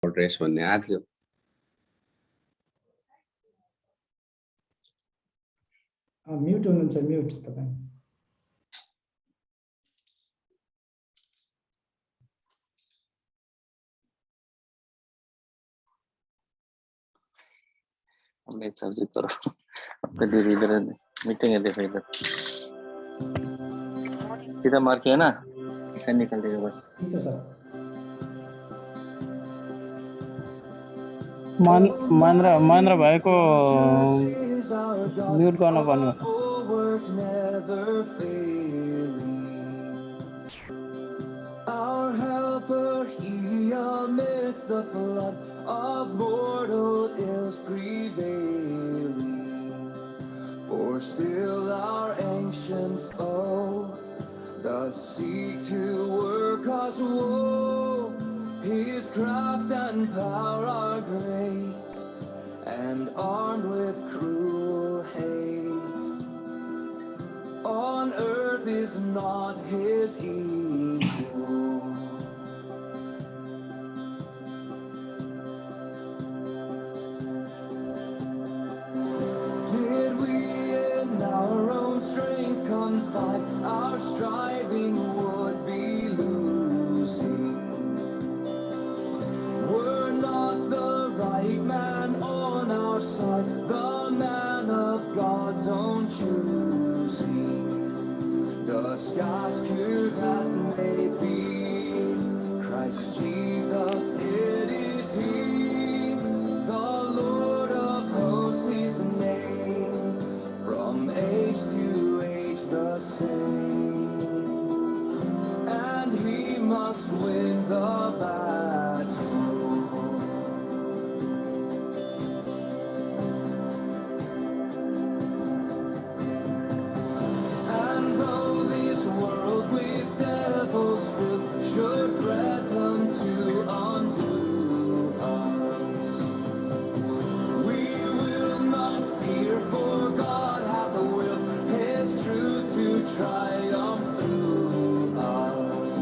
Dress भन्ने आएको थियो। म्युट हुनुहुन्छ, म्युट तपाईं। हमने सब्जी करो अपने दीदी इधर मीटिंग है देखो इधर सीधा मार के है ना ऐसा निकल देगा बस। अच्छा सर। महेन्द्र भाई को म्यूट करना पर्ने। Our helper, he amidst the flood of mortal ills prevailing. For still our ancient foe does seek to work us woe. His craft and power are great, and armed with cruel hate. On earth is not his equal. Did we in our own strength confide, our striving would be losing. Were not the right man on our side, the man of God's own choosing. Dost ask who that may be? Christ Jesus, it is He, the Lord of hosts, His name, from age to age the same. And He must win the battle. And though this world with devils filled should threaten to undo us, we will not fear, for God hath the will, His truth to triumph through us.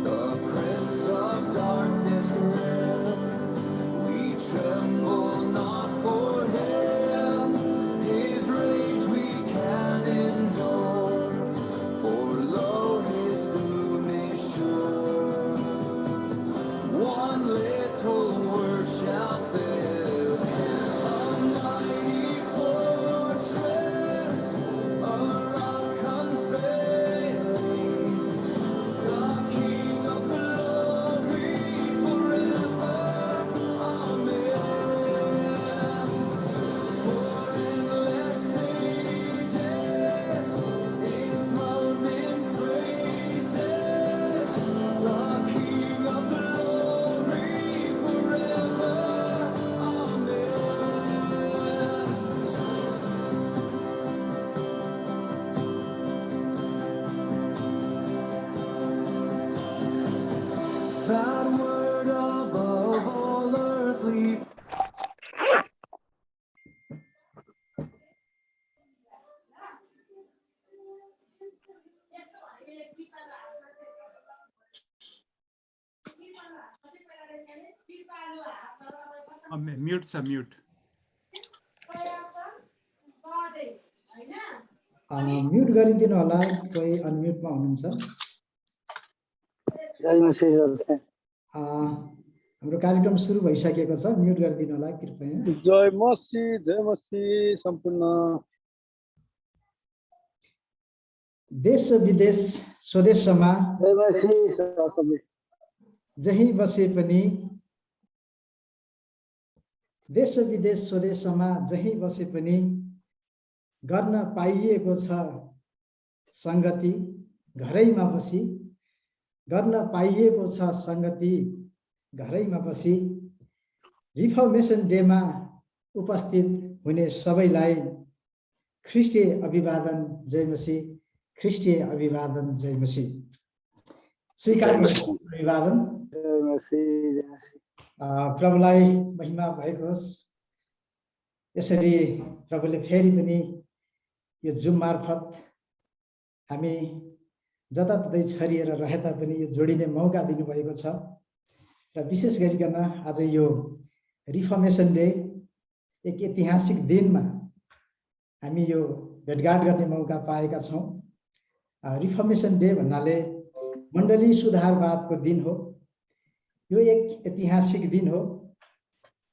The Prince of Darkness grim, we tremble not for Him. His rage we can endure, for lo, His doom is sure. One little word shall fill a mighty fortress, a rock unfailing, the King of glory forever. Amen. For endless ages, enthroned in praises, the King of glory forever. Amen. That word above all earthly mute छ mute. Mute गरिदिनु होला, कोही अनम्युटमा हुनुहुन्छ। हाम्रो कार्यक्रम सुरु भइसकेको छ, म्युट गरिदिनु होला कृपया। जय मसी सम्पूर्ण। देश विदेश स्वदेशमा जहीँ बसे पनि, देश विदेश स्वदेशमा जहीँ बसे पनि गर्न पाइएको छ संगति घरैमा बसी, गर्न पाइएको छ संगति घरैमा बसी। रिफर्मेसन डेमा उपस्थित हुने सबैलाई ख्रिस्टीय अभिवादन, जय मसीह, ख्रिस्टीय अभिवादन, जय मसीह। स्वीकार गर्नु अभिवादन। प्रभुलाई महिमा भएको होस्। यसरी प्रभुले फेरि पनि यो जुम मार्फत हामी जताततै छरिएर रहे तापनि यो जोडिने मौका दिनुभएको छ। र विशेष गरिकन आज यो रिफर्मेसन डे एक ऐतिहासिक दिनमा हामी यो भेटघाट गर्ने मौका पाएका छौँ। रिफर्मेसन डे भन्नाले मण्डली सुधारवादको दिन हो। यो एक ऐतिहासिक दिन हो।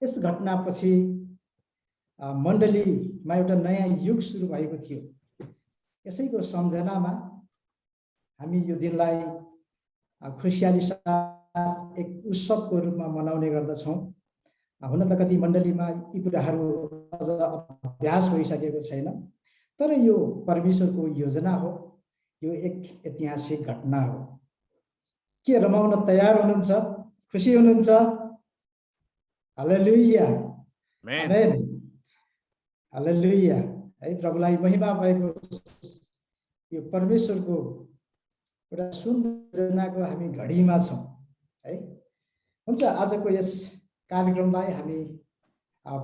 यस घटनापछि मण्डलीमा एउटा नयाँ युग सुरु भएको थियो। यसैको सम्झनामा हामी यो दिनलाई खुसियाली साथ एक उत्सवको रूपमा मनाउने गर्दछौँ। हुन त कति मण्डलीमा यी कुराहरू अझ अभ्यास भइसकेको छैन, तर यो परमेश्वरको योजना हो। यो एक ऐतिहासिक घटना हो। के रमाउन तयार हुनुहुन्छ? खुसी हुनुहुन्छ? हालेलुया, आमेन, हालेलुया। है, प्रभुलाई महिमा भएको यो परमेश्वरको एउटा सुन्दर योजनाको हामी घडीमा छौँ है। हुन्छ, आजको यस कार्यक्रमलाई हामी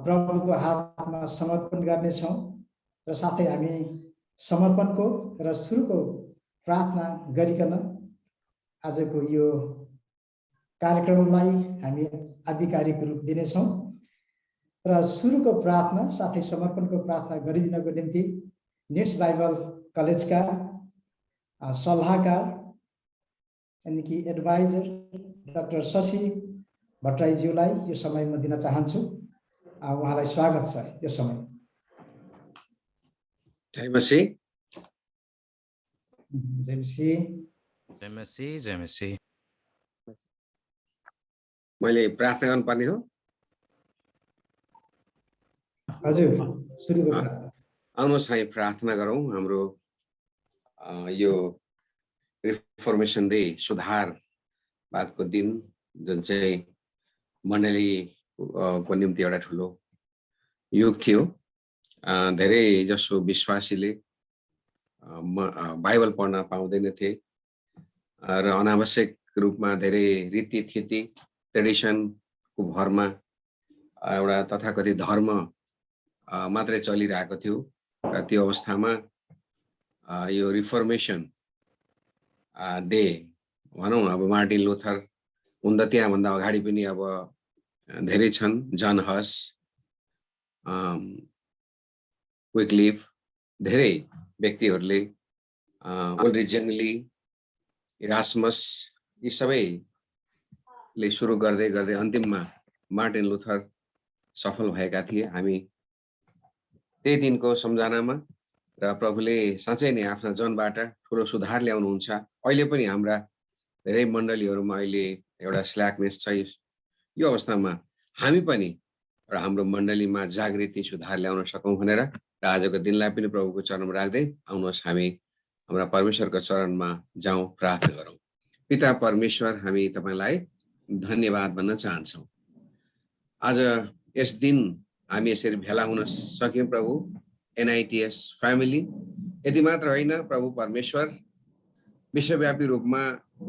प्रभुको हातमा समर्पण गर्नेछौँ र साथै हामी समर्पणको र सुरुको प्रार्थना गरिकन आजको यो कार्यक्रमलाई हामी आधिकारिक रूप दिनेछौँ। र सुरुको प्रार्थना साथै समर्पणको प्रार्थना गरिदिनको निम्ति निड्स बाइबल कलेजका सल्लाहकार यानि कि एडभाइजर डाक्टर शशि भट्टराईज्यूलाई यो समय म दिन चाहन्छु। उहाँलाई स्वागत छ यो समय। जय मसीह। जय मसीह। जय मसीह। जय मसीह। मैले प्रार्थना गर्नुपर्ने हो? हजुर, सुरुको प्रार्थना। आउनुहोस् हामी प्रार्थना गरौँ। हाम्रो यो रिफर्मेसन डे सुधारवादको दिन जुन चाहिँ मण्डलीको निम्ति एउटा ठुलो युग थियो। धेरै जसो विश्वासीले बाइबल पढ्न पाउँदैनथे र अनावश्यक रूपमा धेरै रीतिथिति ट्रेडिसनको भरमा एउटा तथाकथित धर्म मात्रै चलिरहेको थियो। र त्यो अवस्थामा यो रिफर्मेसन डे भनौँ, अब मार्टिन लुथर हुन त त्यहाँभन्दा अगाडि पनि अब धेरै छन्। जन हस, विक्लिफ, धेरै व्यक्तिहरूले, उल्रिच जङ्गली, इरास्मस, यी सबैले सुरु गर्दै गर्दै अन्तिममा मार्टिन लुथर सफल भएका थिए। हामी त्यही दिनको सम्झनामा र प्रभुले साँच्चै नै आफ्ना जनबाट ठुलो सुधार ल्याउनुहुन्छ। अहिले पनि हाम्रा धेरै मण्डलीहरूमा अहिले एउटा स्ल्याकनेस छ। यो अवस्थामा हामी पनि र हाम्रो मण्डलीमा जागृति सुधार ल्याउन सकौँ भनेर र आजको दिनलाई पनि प्रभुको चरणमा राख्दै आउनुहोस् हामी हाम्रा परमेश्वरको चरणमा जाउँ, प्रार्थना गरौँ। पिता परमेश्वर, हामी तपाईँलाई धन्यवाद भन्न चाहन्छौँ। आज यस दिन हामी यसरी भेला हुन सक्यौँ प्रभु। NITS फ्यामिली यति मात्र होइन प्रभु परमेश्वर, विश्वव्यापी रूपमा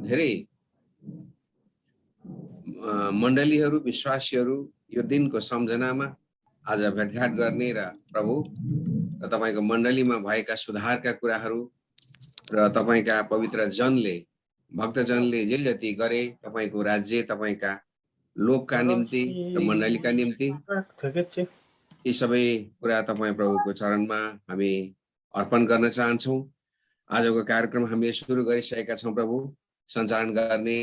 धेरै मण्डलीहरू, विश्वासीहरू यो दिनको सम्झनामा आज भेटघाट गर्ने र प्रभु र तपाईँको मण्डलीमा भएका सुधारका कुराहरू र तपाईँका पवित्र जनले, भक्तजनले जे जति गरे तपाईँको राज्य, तपाईँका लोकका निम्ति र मण्डलीका निम्ति, यी सबै कुरा तपाईँ प्रभुको चरणमा हामी अर्पण गर्न चाहन्छौँ। आजको कार्यक्रम हामीले सुरु गरिसकेका छौँ प्रभु। सञ्चालन गर्ने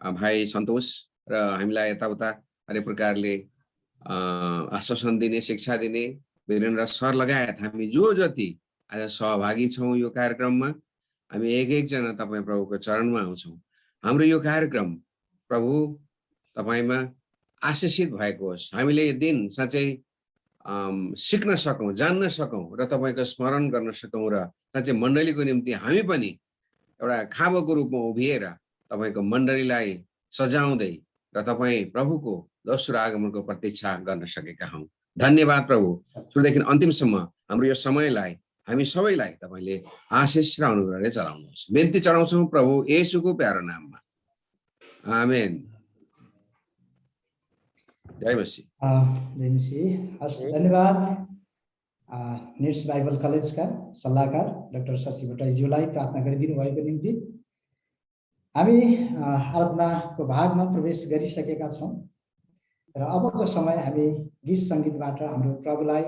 भाइ सन्तोष र हामीलाई यताउता हरेक प्रकारले आश्वासन दिने, शिक्षा दिने वीरेन्द्र सर लगायत हामी जो जति आज सहभागी छौँ यो कार्यक्रममा, हामी एक एकजना तपाईँ प्रभुको चरणमा आउँछौँ। हाम्रो यो कार्यक्रम प्रभु तपाईँमा आशिषित भएको होस्। हामीले यो दिन साँच्चै सिक्न सकौँ, जान्न सकौँ र तपाईँको स्मरण गर्न सकौँ र साँच्चै मण्डलीको निम्ति हामी पनि एउटा खाबोको रूपमा उभिएर तपाईँको मण्डलीलाई सजाउँदै र तपाईँ प्रभुको दोस्रो आगमनको प्रतीक्षा गर्न सकेका हौँ। धन्यवाद प्रभु। सुरुदेखि अन्तिमसम्म हाम्रो यो समयलाई हामी सबैलाई तपाईँले आशिष र अनुग्रहले चलाउनुहोस्। बिन्ती चढाउँछौँ प्रभु येशूको प्यारो नाममा, आमेन। जय मसीह। जय मसीह। हस्, धन्यवाद निड्स बाइबल कलेजका सल्लाहकार डाक्टर शशि भट्टराईज्यूलाई प्रार्थना गरिदिनु भएको निम्ति। हामी आराधनाको भागमा प्रवेश गरिसकेका छौँ र अबको समय हामी गीत सङ्गीतबाट हाम्रो प्रभुलाई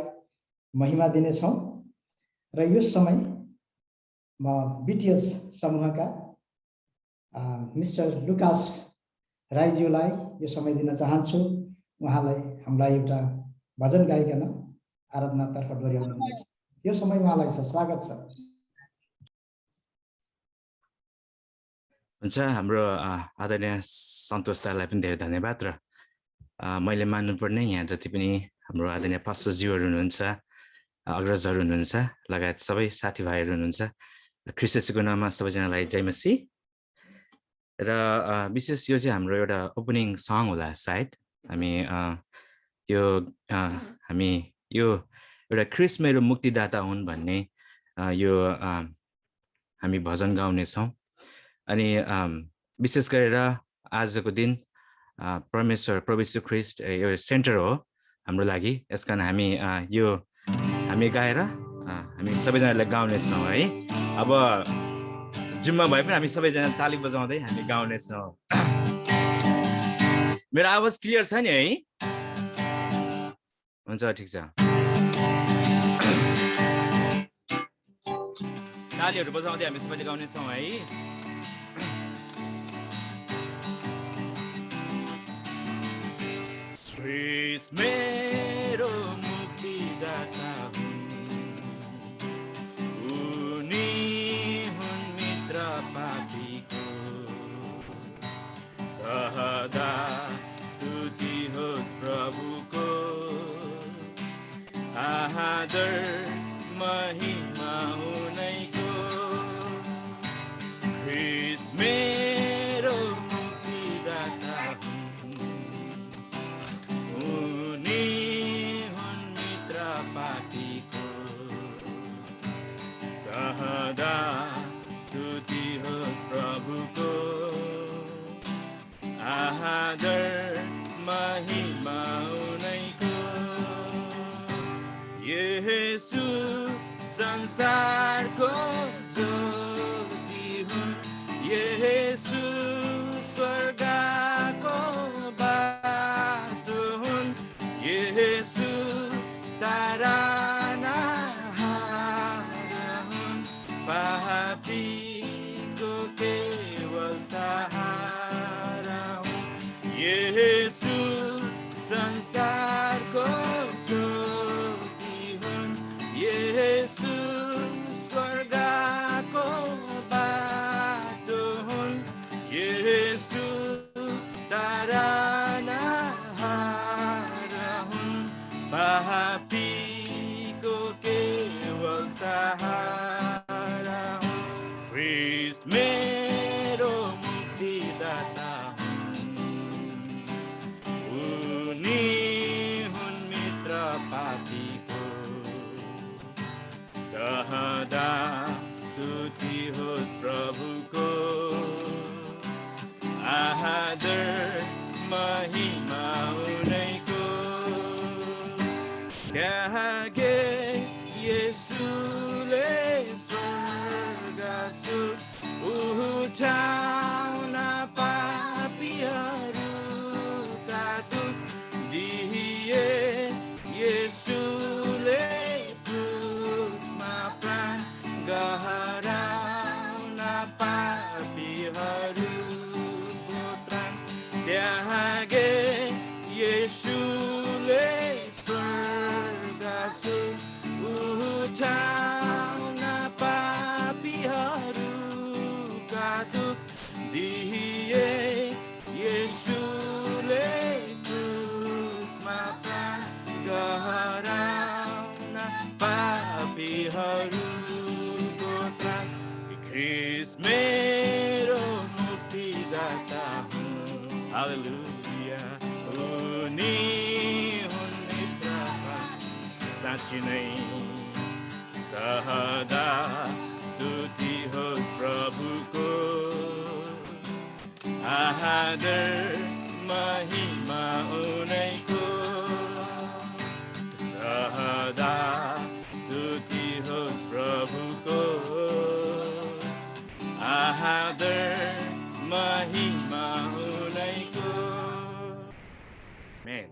महिमा दिनेछौँ र यो समय म बीटीएस समूहका मिस्टर लुकास राईज्यूलाई यो समय दिन चाहन्छु। उहाँलाई हामीलाई एउटा भजन गाइकन आराधनातर्फ डोर्याउनु हुनेछ। यो समय उहाँलाई स्वागत छ। हुन्छ, हाम्रो आदरणीय सन्तोष सरलाई पनि धेरै धन्यवाद र मैले मान्नुपर्ने यहाँ जति पनि हाम्रो आदरणीय पास्टरज्यूहरू हुनुहुन्छ, अग्रजहरू हुनुहुन्छ, लगायत सबै साथीभाइहरू हुनुहुन्छ, ख्रीष्ट येशूको नाममा सबैजनालाई जय मसीह। र विशेष यो चाहिँ हाम्रो एउटा ओपनिङ सङ होला सायद। हामी यो एउटा ख्रीष्ट मेरो मुक्तिदाता हुन् भन्ने यो हामी भजन गाउनेछौँ। अनि विशेष गरेर आजको दिन परमेश्वर प्रभु येशू ख्रीष्ट यो सेन्टर हो हाम्रो लागि। यसकारण हामी गाएर हामी सबैजनाले गाउनेछौँ है। अब जुम्मा भए पनि हामी सबैजना ताली बजाउँदै हामी गाउनेछौँ। मेरो आवाज क्लियर छ नि है? हुन्छ, ठिक छ। तालीहरू बजाउँदै हामी सबैले गाउनेछौँ है। ख्रीष्ट मेरो मुक्तिदाता हुन्, उनी हुन् मित्र पापीको, सदा स्तुति होस् प्रभुको, आदर महिमा उनैको। ख्रीष्ट मेरो मुक्तिदाता हुन्, उनी हुन् मित्र पापीको, सदा स्तुति होस् प्रभुको, आदर महिमा उनैको। येशू संसारको ज्योति हुन्, येशू स्वर्गको बाटो हुन्, येशू तारनहार हुन्, पापीको केवल सहारा हुन्। येशू संसारको ज्योति हुन्, येशू स्वर्गको बाटो हुन्, येशू तारनहार हुन्, पापीको केवल सहारा हुन्। ख्रीष्ट मेरो मुक्तिदाता हुन्, उनी हुन् मित्र पापीको, सदा स्तुति होस् प्रभुको, आदर महिमा उनैको। त्यागे येशूले स्वर्गसुत उठाउन पापीहरूका दुख दिए, येशूले क्रुसमा प्राण गहराउन पापीहरूको त्राण। त्यागे येशूले स्वर्गसुत उठाउन पापीहरूका दुख दिए, येशूले क्रुसमा प्राण गहराउन पापीहरूको त्राण। ख्रीष्ट मेरो मुक्तिदाता हुन्, हालेलुया, उनी हुन् मित्र पापी। साँच्चै नै सदा स्तुति होस् प्रभुको, आदर महिमा उनैको, सदा स्तुति होस् प्रभुको, आदर आमेन।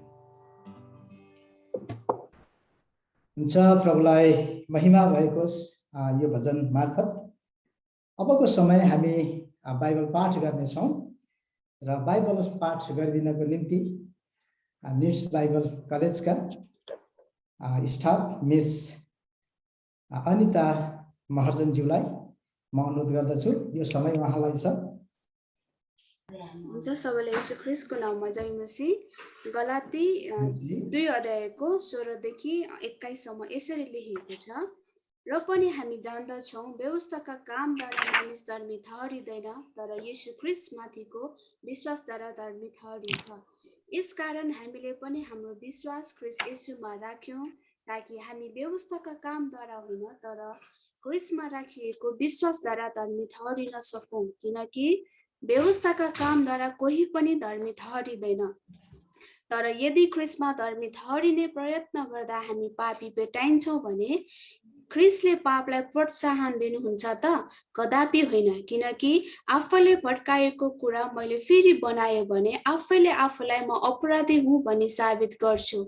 हुन्छ, प्रभुलाई महिमा भएको होस् यो भजन मार्फत। अबको समय हामी बाइबल पाठ गर्नेछौँ र बाइबल पाठ गरिदिनको निम्ति निड्स बाइबल कलेजका स्टाफ मिस अनिता महर्जनज्यूलाई म अनुरोध गर्दछु। यो समय उहाँलाई छ। हुन्छ, सबैलाई येशू ख्रीष्टको नाममा जय मसीह। गलाती 2 अध्यायको 16 देखि 21 सम्म यसरी लेखिएको छ, र पनि हामी जान्दछौँ व्यवस्थाका कामद्वारा मानिस धर्मी ठहरिँदैन, तर येशू ख्रीष्टमाथिको विश्वासद्वारा धर्मी ठहरिन्छ। यसकारण हामीले पनि हाम्रो विश्वास ख्रीष्ट येशूमा राख्यौँ, ताकि हामी व्यवस्थाका कामद्वारा होइन तर ख्रीष्टमा राखिएको विश्वासद्वारा धर्मी ठहरिन सकौँ, किनकि व्यवस्थाका कामद्वारा कोही पनि धर्मी ठहरिँदैन। तर यदि ख्रीष्टमा धर्मी ठहरिने प्रयत्न गर्दा हामी पापी भेटाइन्छौँ भने ख्रीष्टले पापलाई प्रोत्साहन दिनुहुन्छ त? कदापि होइन, किनकि आफैले भट्काएको कुरा मैले फेरि बनाएँ भने आफैले आफूलाई म अपराधी हुँ भनी साबित गर्छु,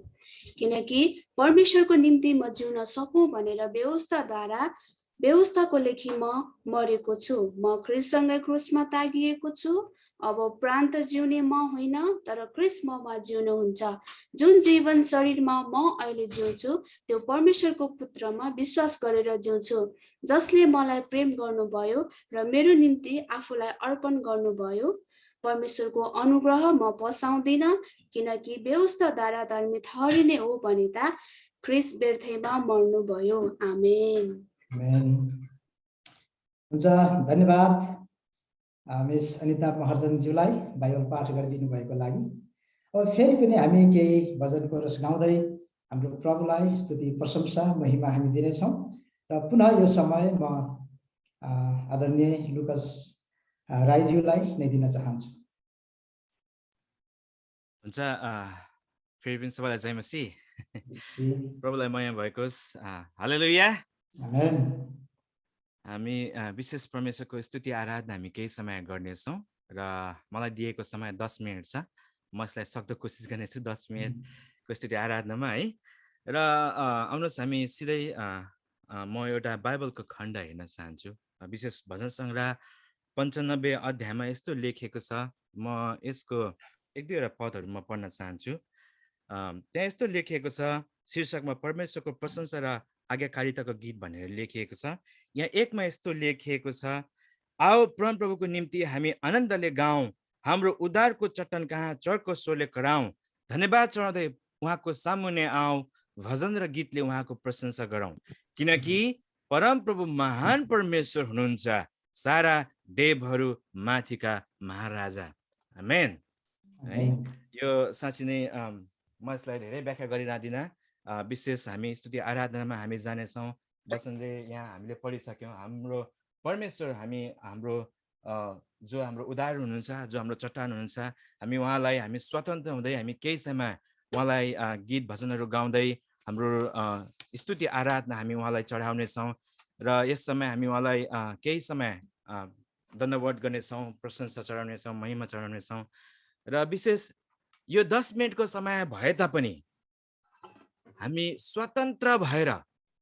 किनकि परमेश्वरको निम्ति म जिउन सकूँ भनेर व्यवस्थाको लेखी म मरेको छु। म ख्रीष्टसँगै क्रुसमा तागिएको छु। अब प्रान्त जिउने म होइन, तर ख्रीष्ट ममा जिउनुहुन्छ। जुन जीवन शरीरमा म अहिले जिउँछु त्यो परमेश्वरको पुत्रमा विश्वास गरेर जिउँछु, जसले मलाई प्रेम गर्नुभयो र मेरो निम्ति आफूलाई अर्पण गर्नुभयो। परमेश्वरको अनुग्रह म पसाउँदिन, किनकि व्यवस्थाद्वारा धर्मी ठहरिने हो भने त ख्रीष्ट व्यर्थैमा मर्नुभयो। आमेन। हुन्छ, धन्यवाद मिस अनिता महर्जनज्यूलाई बाइबल पाठ गरिदिनु भएको लागि। अब फेरि पनि हामी केही भजन कोरस गाउँदै हाम्रो प्रभुलाई स्तुति प्रशंसा महिमा हामी दिनेछौँ। र पुनः यो समय म आदरणीय लुकस राईज्यूलाई नै दिन चाहन्छु। हुन्छ, फेरि पनि सबैलाई जय मसीह। प्रभुलाई महिमा भएको होस्। हालेलुया। आमेन। हामी विशेष परमेश्वरको स्तुति आराधना हामी केही समय गर्नेछौँ र मलाई दिएको समय 10 मिनट छ। म यसलाई सक्दो कोसिस गर्नेछु 10 मिनटको स्तुति आराधनामा है। र आउनुहोस् हामी सिधै म एउटा बाइबलको खण्ड हेर्न चाहन्छु। विशेष भजन सङ्ग्रह 95 अध्यायमा यस्तो लेखिएको छ। म यसको 1-2 पदहरू म पढ्न चाहन्छु। त्यहाँ यस्तो लेखिएको छ, शीर्षकमा परमेश्वरको प्रशंसा र आज्ञाकारिताको गीत भनेर लेखिएको छ। यहाँ 1मा यस्तो लेखिएको छ, आओ परमप्रभुको निम्ति हामी आनन्दले गाउँ, हाम्रो उद्धारको चट्टान कहाँ चर्को स्वरले कराउँ, धन्यवाद चढाउँदै उहाँको सामुन्ने आऊ, भजन र गीतले उहाँको प्रशंसा गरौँ, किनकि परमप्रभु महान परमेश्वर हुनुहुन्छ, सारा देवहरू माथिका महाराजा। आमेन। है, यो साँच्चै नै म यसलाई धेरै व्याख्या गरिरहदिनँ। विशेष हामी स्तुति आराधनामा हामी जानेछौँ। वचनले यहाँ हामीले पढिसक्यौँ, हाम्रो परमेश्वर हाम्रो जो हाम्रो उद्धार हुनुहुन्छ, जो हाम्रो चट्टान हुनुहुन्छ, हामी उहाँलाई हामी स्वतन्त्र हुँदै हामी केही समय उहाँलाई गीत भजनहरू गाउँदै हाम्रो स्तुति आराधना हामी उहाँलाई चढाउनेछौँ। र यस समय हामी उहाँलाई केही समय दण्डवत गर्नेछौँ, प्रशंसा चढाउनेछौँ, महिमा चढाउनेछौँ। र विशेष यो 10 मिनटको समय भए तापनि हामी स्वतन्त्र भएर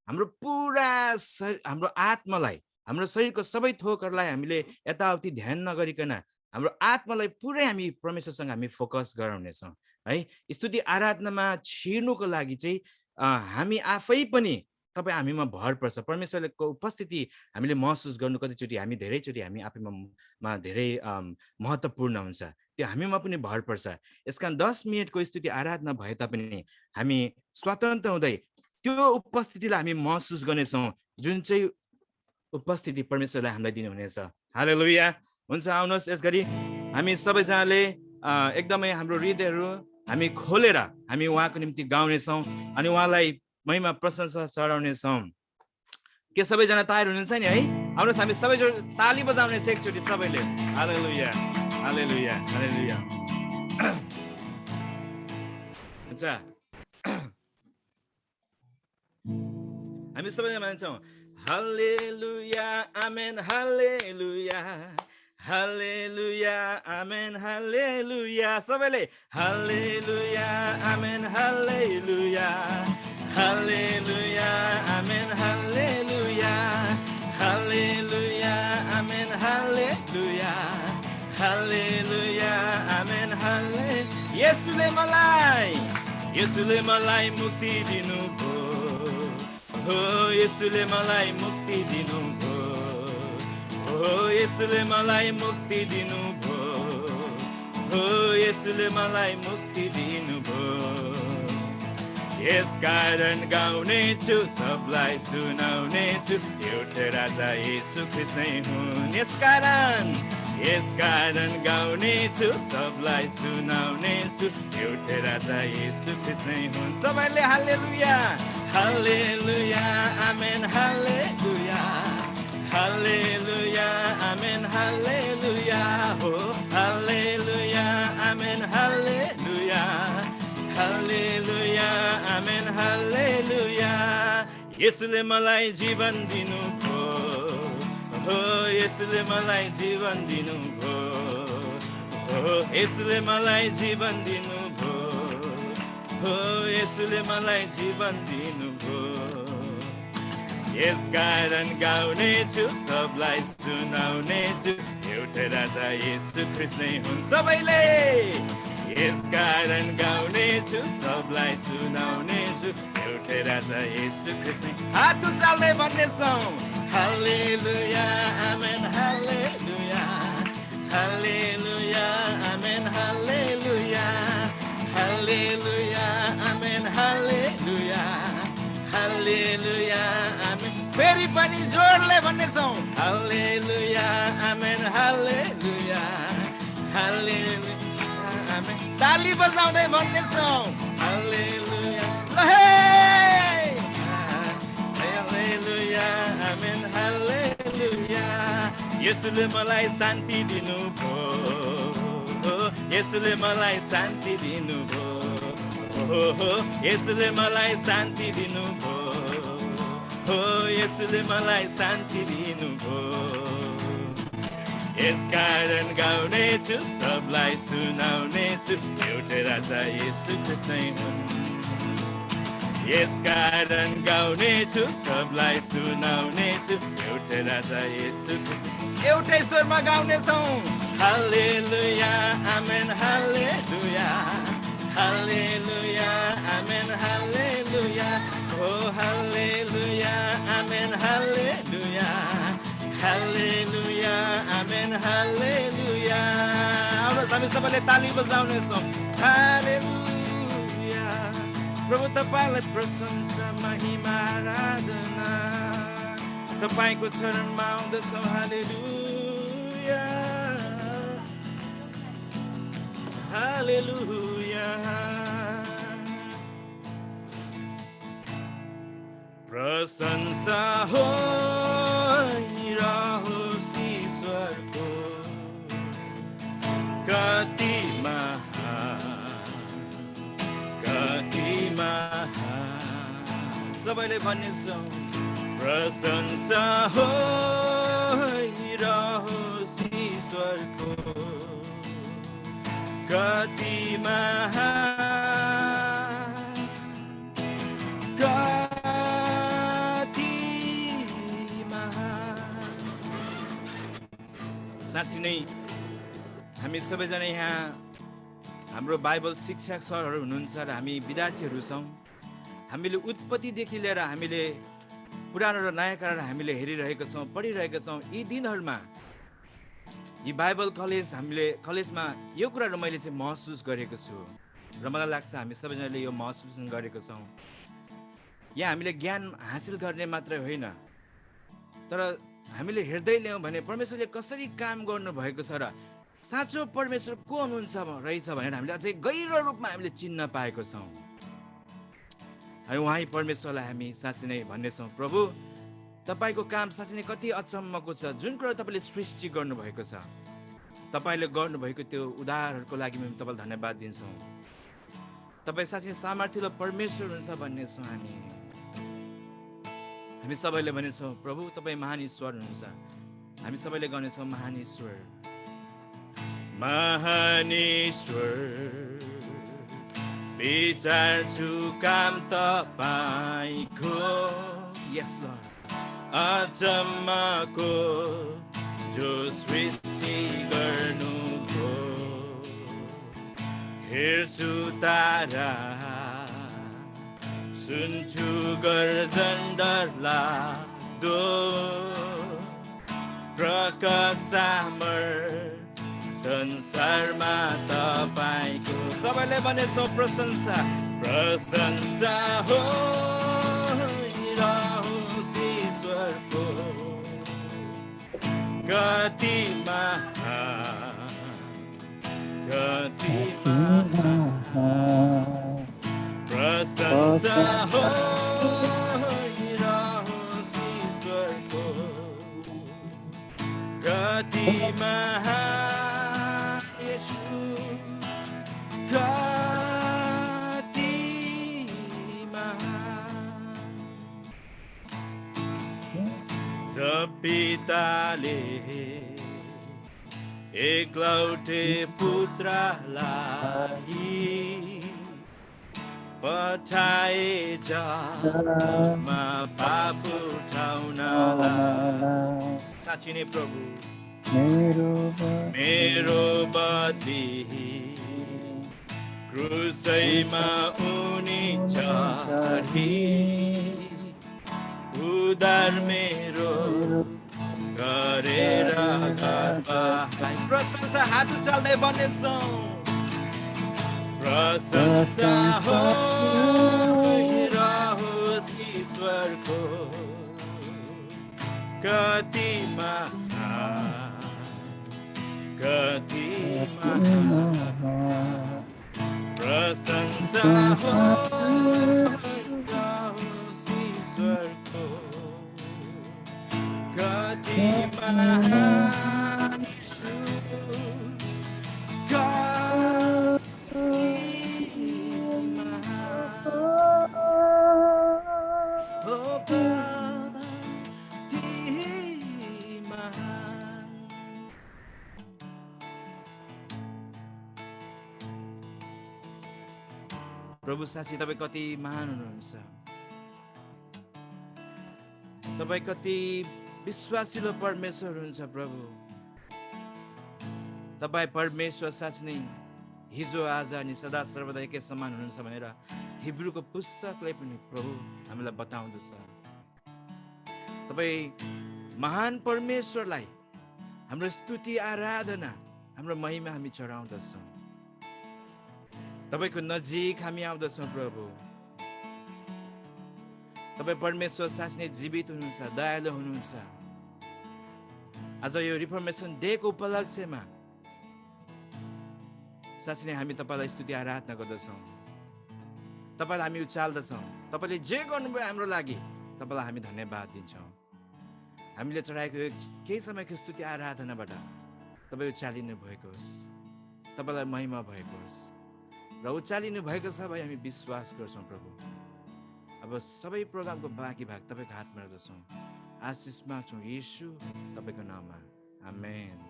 हाम्रो पुरा हाम्रो आत्मालाई, हाम्रो शरीरको सबै थोकहरूलाई हामीले यताउति ध्यान नगरिकन हाम्रो आत्मालाई पुरै हामी परमेश्वरसँग हामी फोकस गराउनेछौँ है। स्तुति आराधनामा छिर्नुको लागि चाहिँ हामी आफै पनि तपाईँ हामीमा भर पर्छ। परमेश्वरको उपस्थिति हामीले महसुस गर्नु कतिचोटि हामी धेरैचोटि हामी आफैमा धेरै महत्त्वपूर्ण हुन्छ, त्यो हामीमा पनि भर पर्छ। यसकारण 10 मिनटको स्तुति आराधना भए तापनि हामी स्वतन्त्र हुँदै त्यो उपस्थितिलाई हामी महसुस गर्नेछौँ, जुन चाहिँ उपस्थिति परमेश्वरले हामीलाई दिनुहुनेछ। हालेलुया। हुन्छ, आउनुहोस् यसगरी हामी सबैजनाले एकदमै हाम्रो हृदयहरू हामी खोलेर हामी उहाँको निम्ति गाउनेछौँ अनि उहाँलाई महिमा प्रशंसा चढाउनेछौँ। के सबैजना तयार हुनुहुन्छ नि है? आउनुहोस् हामी सबैजना ताली बजाउनेछ एकचोटि सबैले। हालेलुया, हालेलुया, हालेलुया। हुन्छ, हामी सबैजना भन्छौँ हालेलुया, आमेन, हालेलुया, हालेलुया आमेन हालेलुया सबैले hallelujah amen hallelujah hallelujah amen hallelujah hallelujah amen hallelujah hallelujah amen हाले येशूले मलाई मुक्ति दिनुभयो हो येशूले मलाई मुक्ति दिनुभयो हो येशूले मलाई मुक्ति दिनुभयो हो येशूले मलाई मुक्ति दिनुभयो यसकारण गाउने छु सबलाई सुनाउने छु एउटै राजा येशू ख्रीष्ट नै हुन् यसकारण गाउने छु सबलाई सुनाउने छु एउटै राजा येशू ख्रीष्ट नै हुन् सबैले हालेलुया hallelujah amen hallelujah hallelujah amen hallelujah हो hallelujah amen hallelujah hallelujah amen hallelujah येशूले मलाई जीवन दिनुभयो हो येशूले मलाई जीवन दिनुभयो हो येशूले मलाई जीवन दिनुभयो हो येशूले मलाई जीवन दिनुभयो यसकारण गाउने छु सबलाई सुनाउने छु एउटै राजा येशू ख्रीष्ट नै हुन् सबैले यसकारण गाउने छु सबलाई सुनाउने छु एउटै राजा येशू ख्रीष्ट नै हात उचाल्दै भन्ने छौं hallelujah amen hallelujah hallelujah amen hallelujah hallelujah amen hallelujah hallelujah amen फेरि पनि जोडले भन्ने छौं hallelujah amen hallelujah hallelujah amen ताली बजाउँदै भन्ने छौं हालेलुया हालेलुया आमेन हालेलुया येशूले मलाई शान्ति दिनुभयो येशूले मलाई शान्ति दिनुभयो हो येशूले मलाई शान्ति दिनुभयो हो येशूले मलाई शान्ति दिनुभयो यसकारण गाउने छु सबलाई सुनाउने छु एउटै राजा येशू ख्रीष्ट नै हुन् यसकारण गाउने छु सबलाई सुनाउने छु एउटै राजा येशू ख्रीष्ट एउटै स्वरमा गाउने छौं hallelujah amen hallelujah hallelujah amen hallelujah हो hallelujah amen hallelujah hallelujah amen hallelujah आउनुहोस् हामी सबैले ताली बजाउने छौं हालेलुया प्रभु तपाईलाई प्रशंसा महिमा आराधना तपाईको चरणमा आउँदछौं हालेलुया हालेलुया प्रशंसा होइरहोस् ईश्वरको कति महान सबैले भन्ने छौं प्रशंसा होइरहोस् ईश्वरको कति महान कति महान साँच्चै नै हामी सबैजना यहाँ हाम्रो बाइबल शिक्षक सरहरू हुनुहुन्छ र हामी विद्यार्थीहरू छौँ हामीले उत्पत्तिदेखि लिएर हामीले पुरानो र नयाँ कारण हामीले हेरिरहेका छौँ पढिरहेका छौँ यी दिनहरूमा यी बाइबल कलेजमा यो कुराहरू मैले चाहिँ महसुस गरेको छु र मलाई लाग्छ हामी सबैजनाले यो महसुस गरेको छौँ यहाँ हामीले ज्ञान हासिल गर्ने मात्रै होइन तर हामीले हेर्दै ल्यायौँ भने परमेश्वरले कसरी काम गर्नुभएको छ र साँचो परमेश्वर को हुनुहुन्छ रहेछ भनेर हामीले अझै गहिरो रूपमा हामीले चिन्न पाएको छौँ है उहाँ परमेश्वरलाई हामी साँच्चै नै भन्नेछौँ प्रभु तपाईको काम साँच्चै नै कति अचम्मको छ जुन कुरा तपाईँले सृष्टि गर्नुभएको छ तपाईँले गर्नुभएको त्यो उदाहरणहरूको लागि हामी तपाईँलाई धन्यवाद दिन्छौँ तपाईँ साँच्चै सामर्थ्यले परमेश्वर हुनुहुन्छ भन्ने छौँ हामी सबैले भनेछौँ प्रभु तपाईँ महान ईश्वर हुनुहुन्छ हामी सबैले गर्नेछौँ महान ईश्वर महानीश्वर विचार्छु काम तपाईको यस लर्ड अचम्मको जो सृष्टि गर्नुभयो हेर्छु तारा सुन्छु गर्जन डरलाग्दो प्रकट सामर संसारमा तपाईको सबैले भने सो प्रशंसा प्रशंसा हो ईश्वरको कति महान कति महान प्रशंसा हो ईश्वरको कति महान येशू कति महान जब पिताले एकलौटे पुत्रलाई पठाए जन्ममा पाप उठाउनलाई साँच्चै प्रभु मेरो बदली क्रुसैमा उनी चढी उद्धार मेरो गरेर प्रशंसा हात उचाल्दै बनेछौँ प्रशंसा होस् ईश्वरको कति महान कति महान प्रशंसा होस् ईश्वरको कति महान प्रभु साँच्चै तपाईँ कति महान हुनुहुन्छ तपाईँ कति विश्वासिलो परमेश्वर हुनुहुन्छ प्रभु तपाईँ परमेश्वर साँच्चै नै हिजो आज अनि सदा सर्वदा एकै समान हुनुहुन्छ भनेर हिब्रूको पुस्तकले पनि प्रभु हामीलाई बताउँदछ तपाईँ महान परमेश्वरलाई हाम्रो स्तुति आराधना हाम्रो महिमा हामी चढाउँदछौँ तपाईको नजिक हामी आउँदछौँ प्रभु तपाईँ परमेश्वर साँच्चै जीवित हुनुहुन्छ दयालु हुनुहुन्छ आज यो रिफर्मेसन डेको उपलक्ष्यमा साँच्चै नै हामी तपाईलाई स्तुति आराधना गर्दछौँ तपाईलाई हामी उचाल्दछौँ तपाईले जे गर्नुभयो हाम्रो लागि तपाईलाई हामी धन्यवाद दिन्छौँ हामीले चढाएको केही समयको स्तुति आराधनाबाट तपाईँ उचालिनु भएको होस् तपाईलाई महिमा भएको होस् र उचालिनु भएको छ भए हामी विश्वास गर्छौँ प्रभु अब सबै प्रोग्रामको बाँकी भाग तपाईँको हातमा राख्दछौँ आशिष माग्छौँ येशू तपाईँको नाममा आमेन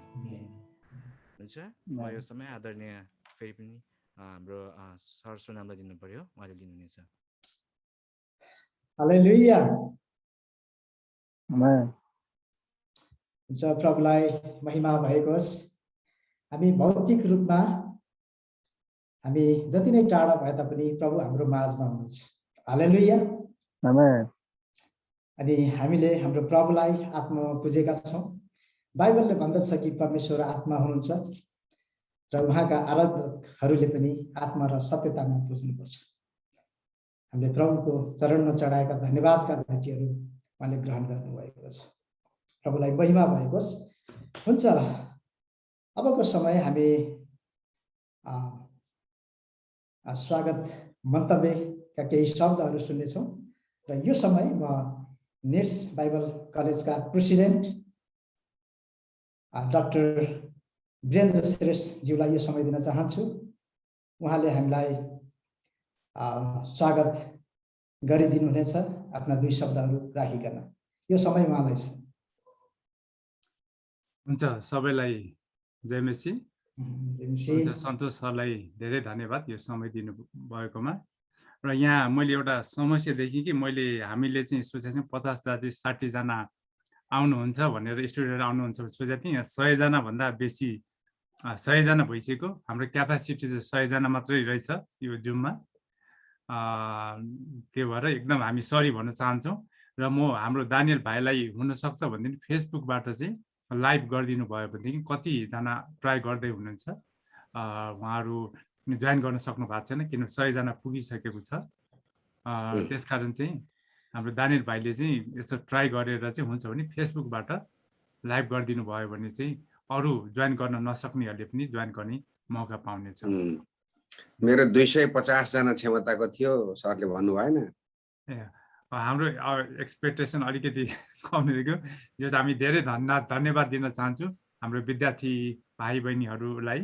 हुन्छ म यो समय आदरणीय फेरि पनि हाम्रो सर सुनामलाई दिनु पर्यो उहाँले लिनुहुनेछ हालेलुया आमेन हुन्छ प्रभुलाई महिमा भएको होस् हामी भौतिक रूपमा हामी जति नै टाढा भए तापनि प्रभु हाम्रो माझमा हुनुहुन्छ हालेलुया आमेन अनि हामीले हाम्रो प्रभुलाई आत्मामा पुजेका छौँ बाइबलले भन्दछ कि परमेश्वर आत्मा हुनुहुन्छ र उहाँका आराधकहरूले पनि आत्मा र सत्यतामा पुज्नुपर्छ हामीले प्रभुको चरणमा चढाएका धन्यवादका भेटीहरू उहाँले ग्रहण गर्नुभएको छ प्रभुलाई महिमा भएको होस् हुन्छ अबको समय हामी स्वागत मन्तव्यका केही शब्दहरू सुन्नेछौँ र यो समय म निट्स बाइबल कलेजका प्रेसिडेन्ट डाक्टर वीरेन्द्र श्रेष्ठज्यूलाई यो समय दिन चाहन्छु उहाँले हामीलाई स्वागत गरिदिनुहुनेछ आफ्ना दुई शब्दहरू राखिकन यो समय उहाँलाई छ हुन्छ सबैलाई जय मसी जेमसी हुन्छ सन्तोष सरलाई धेरै धन्यवाद यो समय दिनु भएकोमा। र यहाँ मैले एउटा समस्या देखेँ कि हामीले चाहिँ सोचेको छौँ 50 जना आउनुहुन्छ भनेर, स्टुडेन्ट आउनुहुन्छ सोचेको थिएँ। यहाँ 100 जना भन्दा बेसी 100 जना भइसक्यो। हाम्रो क्यापासिटी चाहिँ 100 जना मात्रै रहेछ यो जुममा। त्यो भएर एकदम हामी सरी भन्न चाहन्छौँ। र म हाम्रो दानियल भाइलाई हुनसक्छ भनेदेखि फेसबुकबाट चाहिँ लाइभ गरिदिनु भयो भनेदेखि कतिजना ट्राई गर्दै हुनुहुन्छ, उहाँहरू जोइन गर्न सक्नु भएको छैन किन 100 जना पुगिसकेको छ। त्यसकारण चाहिँ हाम्रो दानियल भाइले चाहिँ यसो ट्राई गरेर चाहिँ हुन्छ भने फेसबुकबाट लाइभ गरिदिनु भयो भने चाहिँ अरू जोइन गर्न नसक्नेहरूले पनि जोइन गर्ने मौका पाउनेछ। मेरो 250 जना क्षमताको थियो, सरले भन्नु भएन। हाम्रो एक्सपेक्टेसन अलिकति कम थियो। जस हामी धेरै धन्यवाद दिन चाहन्छु हाम्रो विद्यार्थी भाइ बहिनीहरूलाई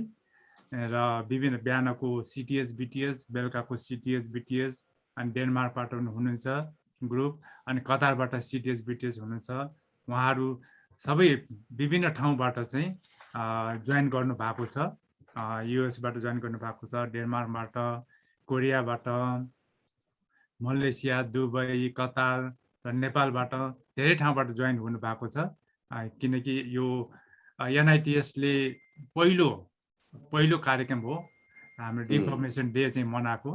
र विभिन्न बिहानको सिटिएस बिटिएस, बेलुकाको सिटिएस बिटिएस, अनि डेनमार्कबाट हुनुहुन्छ ग्रुप, अनि कतारबाट सिटिएस बिटिएस हुनुहुन्छ। उहाँहरू सबै विभिन्न ठाउँबाट चाहिँ जोइन गर्नु भएको छ। युएसबाट जोइन गर्नु भएको छ, डेनमार्कबाट, कोरियाबाट, मलेसिया, दुबई, कतार र नेपालबाट धेरै ठाउँबाट जोइन हुनु भएको छ। किनकि यो एनआइटिएसले पहिलो कार्यक्रम हो। हाम्रो रिफर्मेसन डे चाहिँ मनाएको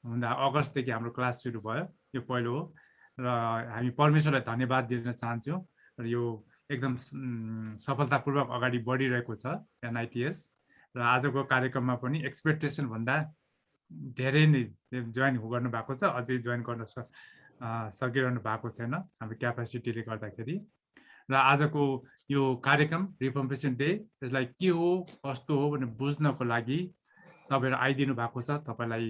हुँदा अगस्तदेखि हाम्रो क्लास सुरु भयो, यो पहिलो हो। र हामी परमेश्वरलाई धन्यवाद दिन चाहन्छौँ। र यो एकदम सफलतापूर्वक अगाडि बढिरहेको छ एनआइटिएस। र आजको कार्यक्रममा पनि एक्सपेक्टेसन भन्दा धेरै नै जोइन गर्नु भएको छ, अझै जोइन गर्न सकिरहनु भएको छैन हाम्रो क्यापासिटीले गर्दाखेरि। र आजको यो कार्यक्रम रिफर्मेसन डे, यसलाई के हो कस्तो हो भनेर बुझ्नको लागि तपाईँहरू आइदिनु भएको छ। तपाईँलाई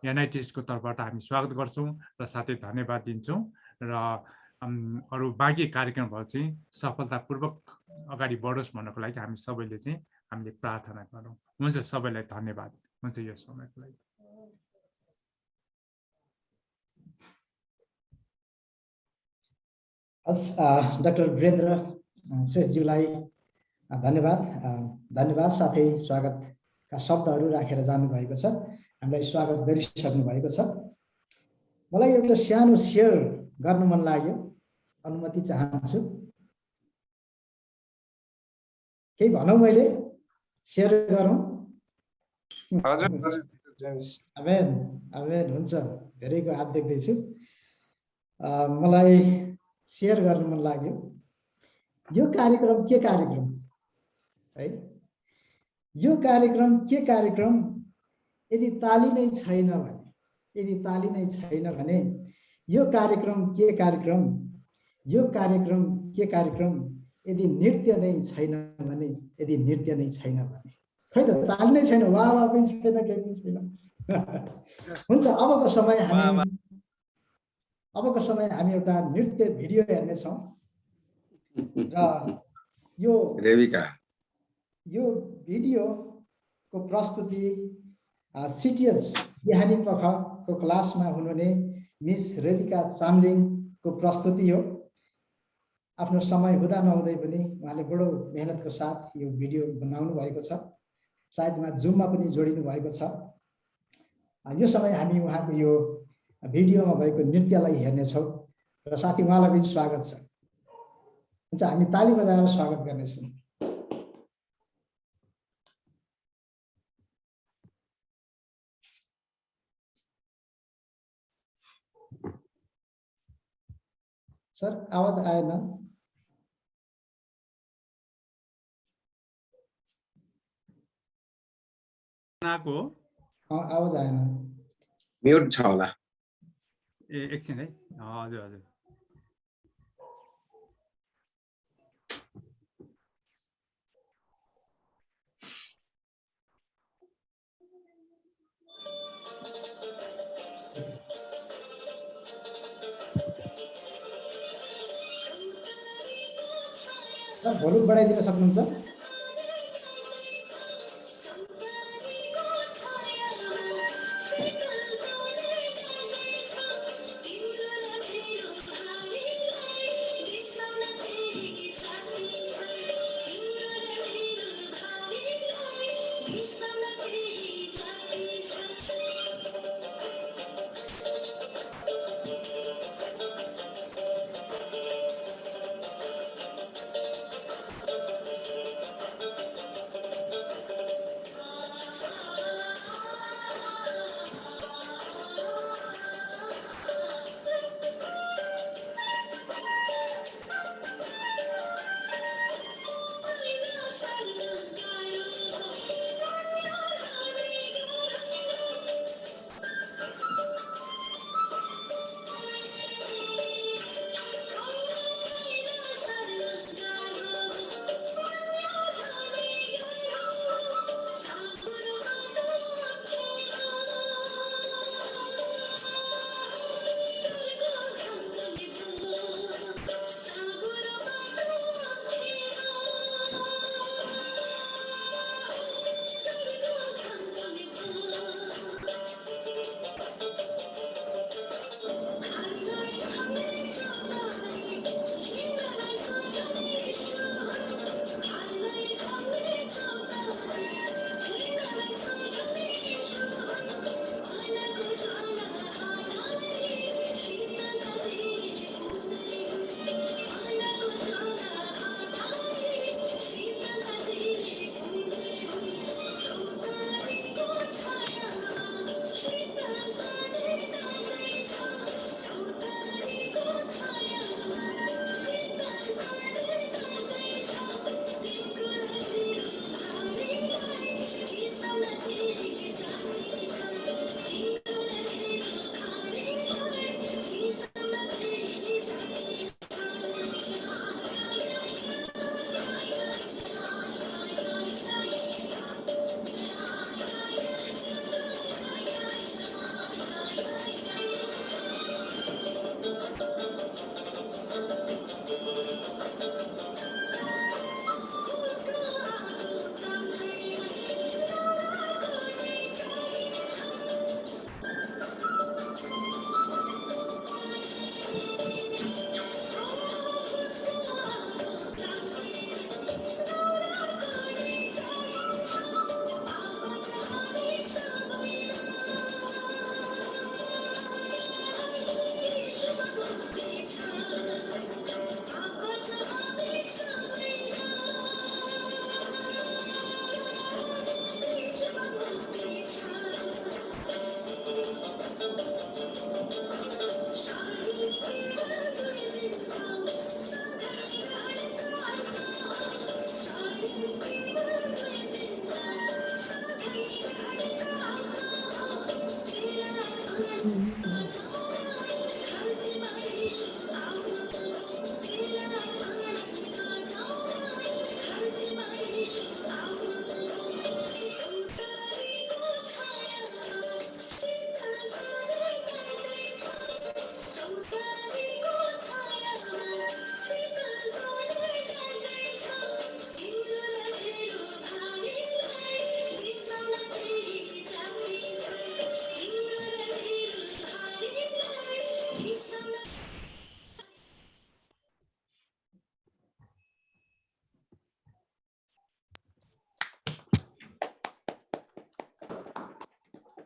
एनआइटिएसको तर्फबाट हामी स्वागत गर्छौँ र साथै धन्यवाद दिन्छौँ। र अरू बाँकी कार्यक्रमहरू चाहिँ सफलतापूर्वक अगाडि बढोस् भन्नको लागि हामी सबैले चाहिँ हामीले प्रार्थना गरौँ। हुन्छ, सबैलाई धन्यवाद हुन्छ यो समयको लागि। डाक्टर वीरेन्द्र श्रेष्ठज्यूलाई धन्यवाद साथै स्वागतका शब्दहरू राखेर जानुभएको छ। हामीलाई स्वागत गरिसक्नु भएको छ। मलाई एउटा सानो सेयर गर्नु मन लाग्यो, अनुमति चाहन्छु। केही भनौँ, मैले सेयर गरौँ? आमेन आमेन। हुन्छ, धेरैको हात देख्दैछु। मलाई सेयर गर्नु मन लाग्यो। यो कार्यक्रम के कार्यक्रम है? यो कार्यक्रम के कार्यक्रम यदि ताली नै छैन भने यो कार्यक्रम के कार्यक्रम, यो कार्यक्रम के कार्यक्रम यदि नृत्य नै छैन भने, यदि नृत्य नै छैन भने, खै त ताली नै छैन, वाह वाह पनि छैन, केही पनि छैन। हुन्छ, अबको समय हामी एउटा नृत्य भिडियो हेर्नेछौँ। र यो भिडियोको प्रस्तुति सिटिएस बिहानी पखको क्लासमा हुनुहुने मिस रेबिका चामलिङको प्रस्तुति हो। आफ्नो समय हुँदा नहुँदै पनि उहाँले बडो मेहनतको साथ यो भिडियो बनाउनु भएको छ। सायद उहाँ जुममा पनि जोडिनु भएको छ। यो समय हामी उहाँको यो भिडियोमा भएको नृत्यलाई हेर्नेछौँ र साथै उहाँलाई पनि स्वागत छ। हुन्छ, हामी ताली बजाएर स्वागत गर्नेछौँ। सर, आवाज आएन? आवाज आएन। म्युट छ होला। एकछिन है। हजुर हजुर। भोल्युम बढाइदिन सक्नुहुन्छ?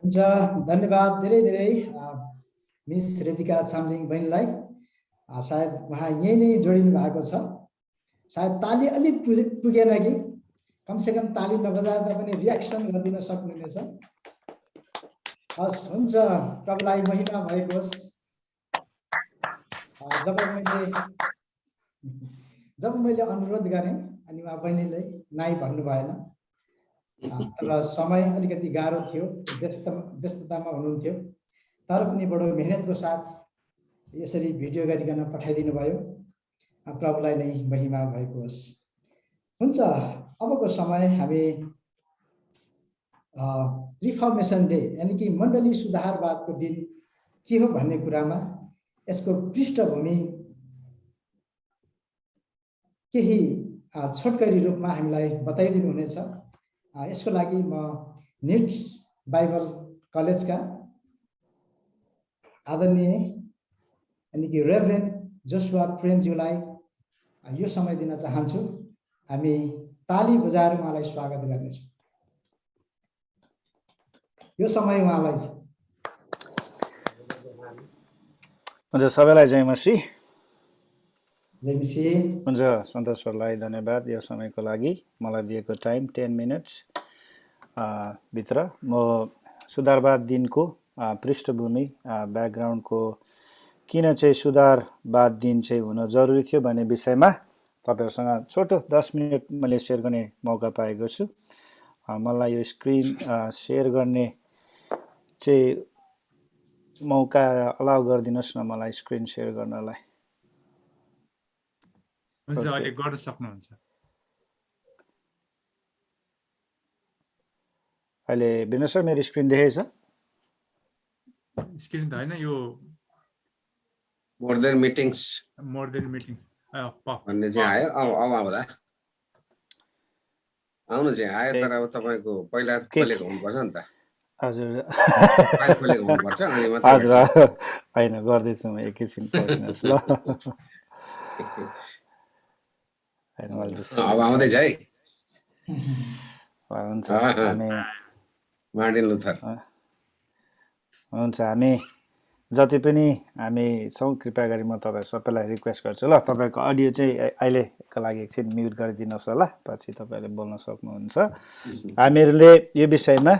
हुन्छ धन्यवाद धेरै धेरै मिस रेबिका चामलिङ बहिनीलाई सायद उहाँ यही नै जोडिनु भएको छ सायद ताली अलिक पुगेन कि कमसेकम ताली नबजाएर पनि रियाक्सन गरिदिन सक्नुहुनेछ हस् हुन्छ प्रभुलाई महिमा भएको होस् जब मैले अनुरोध गरेँ अनि उहाँ बहिनीले नाइ भन्नु भएन तर समय अलिकति गाह्रो थियो व्यस्ततामा हुनुहुन्थ्यो तर पनि बडो मेहनतको साथ यसरी भिडियो गरिकन पठाइदिनु भयो प्रभुलाई नै महिमा भएको होस् हुन्छ अबको समय हामी रिफर्मेसन डे यानी कि मण्डली सुधारवादको दिन के हो भन्ने कुरामा यसको पृष्ठभूमि केही छोटकरी रूपमा हामीलाई बताइदिनु हुनेछ यसको लागि म निड्स बाइबल कलेजका आदरणीय यानी कि रेभरेन्ड जोसुवा प्रेमज्यूलाई यो समय दिन चाहन्छु हामी ताली बजाएर उहाँलाई स्वागत गर्नेछौँ यो समय उहाँलाई छ हुन्छ सबैलाई जय मसीह जय मसीह हुन्छ सन्तोषहरूलाई धन्यवाद यो समयको लागि मलाई दिएको टाइम 10 मिनट्स भित्र म सुधारवाद दिनको पृष्ठभूमि ब्याकग्राउन्डको किन चाहिँ सुधारवाद दिन चाहिँ हुन जरुरी थियो भन्ने विषयमा तपाईहरुसँग छोटो 10 मिनट मैले शेयर गर्ने मौका पाएको छु मलाई यो स्क्रिन शेयर गर्ने चाहिँ मौका अलाउ गरिदिनुस् न मलाई स्क्रिन शेयर गर्नलाई हुन्छ अहिले गर्न सक्नुहुन्छ अहिले विनय सर मेरो स्क्रिन देखेछ स्क्रिन त हैन यो मोर देन मिटिंग्स भन्ने चाहिँ आयो अब आउँला आउनु चाहिँ आयो तर अब तपाईको पहिला खोलेको हुनुपर्छ नि त हजुर खोलेको हुनुपर्छ अनि मात्र हजुर हैन गर्दैछु म एकैछिन पर्दिनुहोस् ल अब आउँदैछ है हुन्छ हामी मार्टिन लुथर हुन्छ हामी जति पनि हामी छौँ कृपया गरी म तपाईहरु सबैलाई रिक्वेस्ट गर्छु ल तपाईहरुको अडियो चाहिँ अहिलेको लागि एकछिन म्युट गरिदिनुहोस् होला पछि तपाईहरुले बोल्न सक्नुहुन्छ हामीहरुले यो विषयमा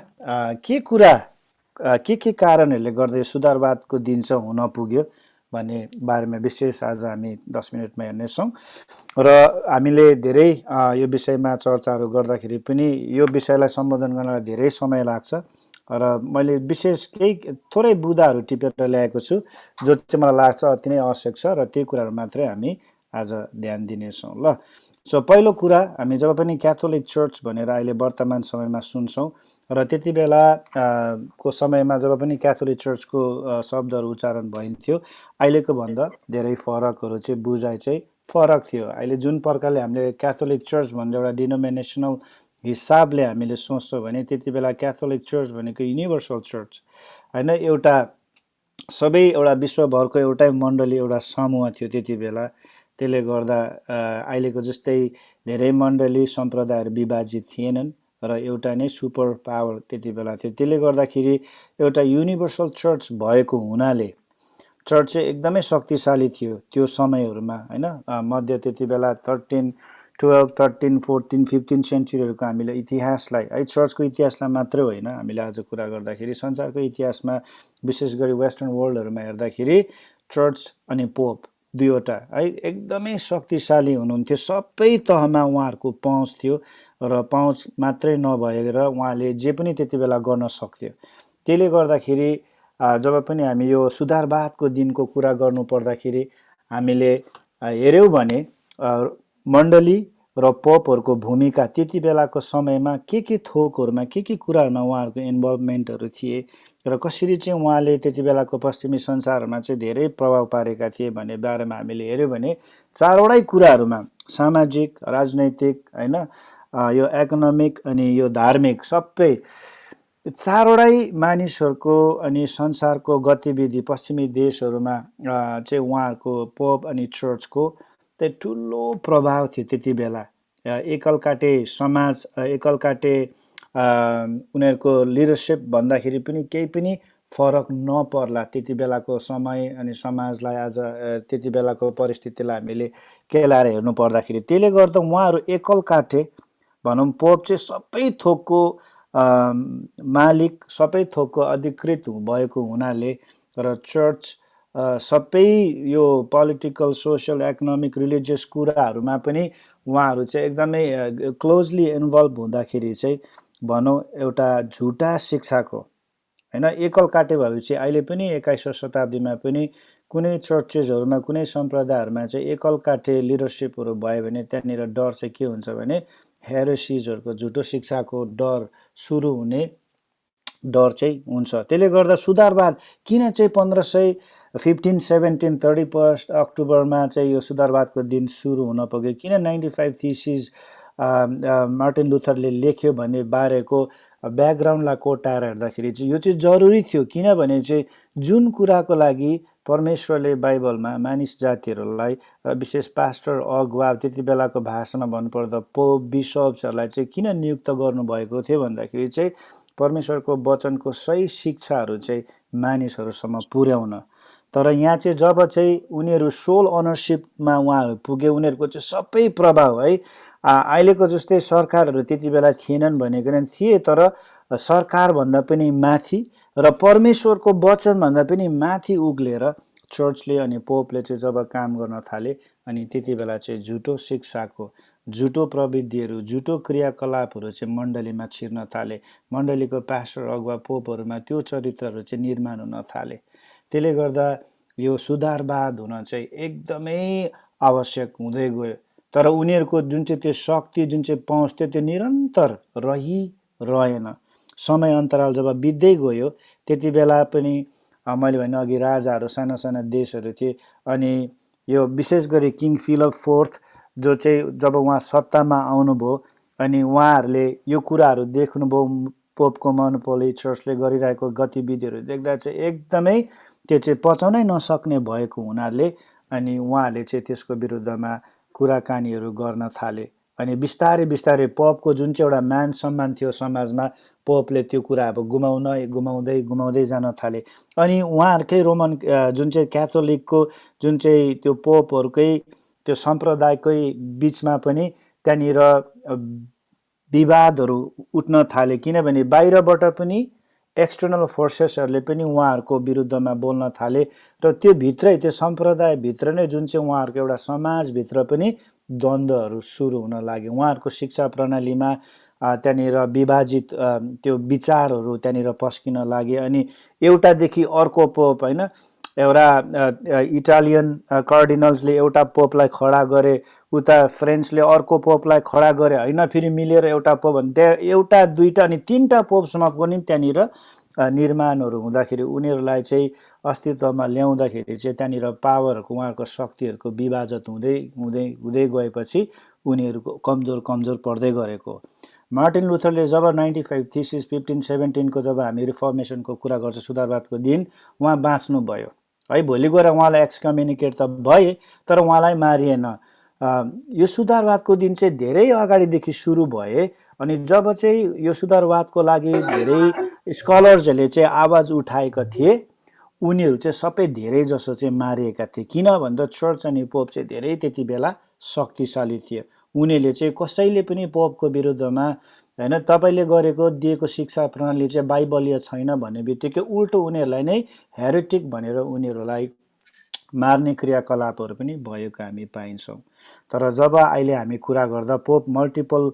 के कारणहरुले गर्दा सुधारवादको दिन चाहिँ हुन पुग्यो भन्ने बारेमा विशेष आज हामी 10 मिनेटमा हेर्नेछौँ र हामीले धेरै यो विषयमा चर्चाहरू गर्दाखेरि पनि यो विषयलाई सम्बोधन गर्नलाई धेरै समय लाग्छ र मैले विशेष केही थोरै बुदाहरू टिपेर ल्याएको छु जो चाहिँ मलाई लाग्छ अति नै आवश्यक छ र त्यही कुराहरू मात्रै हामी आज ध्यान दिनेछौँ ल सो पहिलो कुरा हामी जब पनि क्याथोलिक चर्च भनेर अहिले वर्तमान समयमा सुन्छौँ र त्यति बेला को समयमा जब पनि क्याथोलिक चर्चको शब्दहरू उच्चारण भइन्थ्यो अहिलेको भन्दा धेरै फरकहरू चाहिँ बुझाइ चाहिँ फरक थियो अहिले जुन प्रकारले हामीले क्याथोलिक चर्च भन्ने एउटा डिनोमिनेसनल हिसाबले हामीले सोच्छौँ भने त्यति बेला क्याथोलिक चर्च भनेको युनिभर्सल चर्च हैन एउटा सबै एउटा विश्वभरको एउटै मण्डली एउटा समूह थियो त्यति बेला त्यसले गर्दा अहिलेको जस्तै धेरै मण्डली सम्प्रदायहरू विभाजित थिएनन् र एउटा नै सुपर पावर त्यति बेला थियो त्यसले गर्दाखेरि एउटा युनिभर्सल चर्च भएको हुनाले चर्च चाहिँ एकदमै शक्तिशाली थियो त्यो समयहरुमा हैन मध्य त्यति बेला 13, 12, 13, 14, 15 सेन्चुरीहरुको हामीले इतिहासलाई है चर्चको इतिहासलाई मात्रै होइन हामीले आज कुरा गर्दाखेरि संसारको इतिहासमा विशेष गरी वेस्टर्न वर्ल्डहरुमा हेर्दाखेरि चर्च अनि पोप दुईवटा है एकदमै शक्तिशाली हुनुहुन्थ्यो सबै तहमा उहाँहरुको पहुँच थियो र पहुँच मात्रै नभएर उहाँले जे पनि त्यति बेला गर्न सक्थ्यो त्यसले गर्दाखेरि जब पनि हामी यो सुधारवादको दिनको कुरा गर्नु पर्दाखेरि हामीले हेर्यौं भने मण्डली र पोपहरुको भूमिका त्यति बेलाको समयमा के थोकहरुमा के कुराहरुमा उहाँहरुको इन्भल्भमेन्टहरु थिए र कसरी चाहिँ उहाँले त्यति बेलाको पश्चिमी संसारमा चाहिँ धेरै प्रभाव पारेका थिए भन्ने बारेमा हामीले हेर्यौं भने चारवटै कुराहरुमा सामाजिक राजनैतिक हैन यो इकोनोमिक अनि यो धार्मिक सबै चारवटै मानिसहरुको अनि संसारको गतिविधि पश्चिमी देशहरुमा चाहिँ उहाँहरुको पोप अनि चर्चको त्यो ठुलो प्रभाव थियो त्यति बेला एकलकाटे समाज एकलकाटे उनीहरूको लिडरसिप भन्दाखेरि पनि केही पनि फरक नपर्ला त्यति बेलाको समय अनि समाजलाई आज त्यति बेलाको परिस्थितिलाई हामीले केलाएर हेर्नु पर्दाखेरि। त्यसले गर्दा उहाँहरू एकल काटे भनौँ पोप चाहिँ सबै थोकको मालिक, सबै थोकको अधिकृत भएको हुनाले र चर्च सबै यो पोलिटिकल, सोसल, इकोनोमिक, रिलिजियस कुराहरूमा पनि उहाँहरू चाहिँ एकदमै क्लोजली इन्भल्भ हुँदाखेरि चाहिँ भनौँ एउटा झुटा शिक्षाको हैन एकल काटे भएपछि अहिले पनि 21औं शताब्दीमा पनि कुनै चर्चेसहरूमा कुनै सम्प्रदायहरूमा चाहिँ एकल काटे लिडरसिपहरू भयो भने त्यहाँनिर डर चाहिँ के हुन्छ भने हेरेसिजहरूको झुटो शिक्षाको डर सुरु हुने डर चाहिँ हुन्छ। त्यसले गर्दा सुधारवाद किन चाहिँ 1515, 17, 31 अक्टोबरमा चाहिँ यो सुधारवादको दिन सुरु हुन पुग्यो, किन 95 थिसिस मार्टिन लुथरले लेख्यो भन्ने बारेको ब्याकग्राउन्डलाई कोटाएर हेर्दाखेरि चाहिँ यो चाहिँ जरुरी थियो। किनभने चाहिँ जुन कुराको लागि परमेश्वरले बाइबलमा मानिस जातिहरूलाई विशेष पास्टर, अगुवा, त्यति बेलाको भाषामा भन्नुपर्दा पोप, बिसप्सहरूलाई चाहिँ किन नियुक्त गर्नुभएको थियो भन्दाखेरि चाहिँ परमेश्वरको वचनको सही शिक्षाहरू चाहिँ मानिसहरूसम्म पुर्याउन। तर यहाँ चाहिँ जब चाहिँ उनीहरू सोल अनरसिपमा उहाँहरू पुगे, उनीहरूको चाहिँ सबै प्रभाव है अहिलेको जस्तै सरकारहरू त्यति बेला थिएनन् भनेको नै थिए, तर सरकारभन्दा पनि माथि र परमेश्वरको वचनभन्दा पनि माथि उक्लेर चर्चले अनि पोपले चाहिँ जब काम गर्न थाले अनि त्यति बेला चाहिँ झुटो शिक्षाको, झुटो प्रविधिहरू, झुटो क्रियाकलापहरू चाहिँ मण्डलीमा छिर्न थाले। मण्डलीको पास्टर, अगुवा, पोपहरूमा त्यो चरित्रहरू चाहिँ निर्माण हुन थाले। त्यसले गर्दा यो सुधारवाद हुन चाहिँ एकदमै आवश्यक हुँदै गयो। तर उनीहरूको जुन चाहिँ त्यो शक्ति, जुन चाहिँ पहुँच थियो त्यो निरन्तर रहिरहेन। समय अन्तराल जब बित्दै गयो त्यति बेला पनि मैले भने अघि राजाहरू, साना साना देशहरू थिए अनि यो विशेष गरी किङ फिलिप फोर्थ जो चाहिँ जब उहाँ सत्तामा आउनुभयो अनि उहाँहरूले यो कुराहरू देख्नुभयो, पोपको मोनोपोली, चर्चले गरिरहेको गतिविधिहरू देख्दा चाहिँ एकदमै त्यो चाहिँ पचाउनै नसक्ने भएको हुनाले अनि उहाँहरूले चाहिँ त्यसको विरुद्धमा कुराकानीहरू गर्न थाले। अनि बिस्तारै बिस्तारै पोपको जुन चाहिँ एउटा मान सम्मान थियो समाजमा, पोपले त्यो कुरा अब गुमाउँदै जान थाले। अनि उहाँहरूकै रोमन जुन चाहिँ क्याथोलिकको जुन चाहिँ त्यो पोपहरूकै त्यो सम्प्रदायकै बिचमा पनि त्यहाँनिर विवादहरू उठ्न थाले। किनभने बाहिरबाट पनि एक्सटर्नल फोर्सेसहरूले पनि उहाँहरूको विरुद्धमा बोल्न थाले र त्यो भित्रै, त्यो सम्प्रदायभित्र नै जुन चाहिँ उहाँहरूको एउटा समाजभित्र पनि द्वन्द्वहरू सुरु हुन लाग्यो। उहाँहरूको शिक्षा प्रणालीमा त्यहाँनिर विभाजित त्यो विचारहरू त्यहाँनिर पस्किन लागे अनि एउटादेखि अर्को पोप होइन, एउटा इटालियन कार्डिनल्सले एउटा पोपलाई खडा गरे, उता फ्रेन्चले अर्को पोपलाई खडा गरे होइन, फेरि मिलेर एउटा पोप भने त्यहाँ एउटा, दुईटा अनि तीनटा पोपसम्म पनि त्यहाँनिर निर्माणहरू हुँदाखेरि उनीहरूलाई चाहिँ अस्तित्वमा ल्याउँदाखेरि चाहिँ त्यहाँनिर पावरहरूको, उहाँहरूको शक्तिहरूको विभाजन हुँदै गएपछि उनीहरूको कमजोर पर्दै गएको। मार्टिन लुथरले जब 95 थिसिस 1517 को जब हामी रिफर्मेसनको कुरा गर्छ, सुधारवादको दिन, उहाँ बाँच्नु भयो है। भोलि गएर उहाँलाई एक्सकम्युनिकेट त भए तर उहाँलाई मारिएन। यो सुधारवादको दिन चाहिँ धेरै अगाडिदेखि सुरु भए अनि जब चाहिँ यो सुधारवादको लागि धेरै स्कलर्सहरूले चाहिँ आवाज उठाएका थिए उनीहरू चाहिँ सबै धेरै जसो चाहिँ मारिएका थिए। किन भन्दा चर्च अनि पोप चाहिँ धेरै त्यति बेला शक्तिशाली थिए। उनीहरूले चाहिँ कसैले पनि पोपको विरुद्धमा हैन तपाईले गरेको दिएको शिक्षा प्रणाली चाहिँ बाइबलीय छैन भन्ने बित्तिकै उल्टो उनीहरूलाई नै हेरेटिक भनेर उनीहरूलाई मार्ने क्रियाकलापहरू पनि भएको हामी पाइन्छौँ। तर जब अहिले हामी कुरा गर्दा पोप मल्टिपल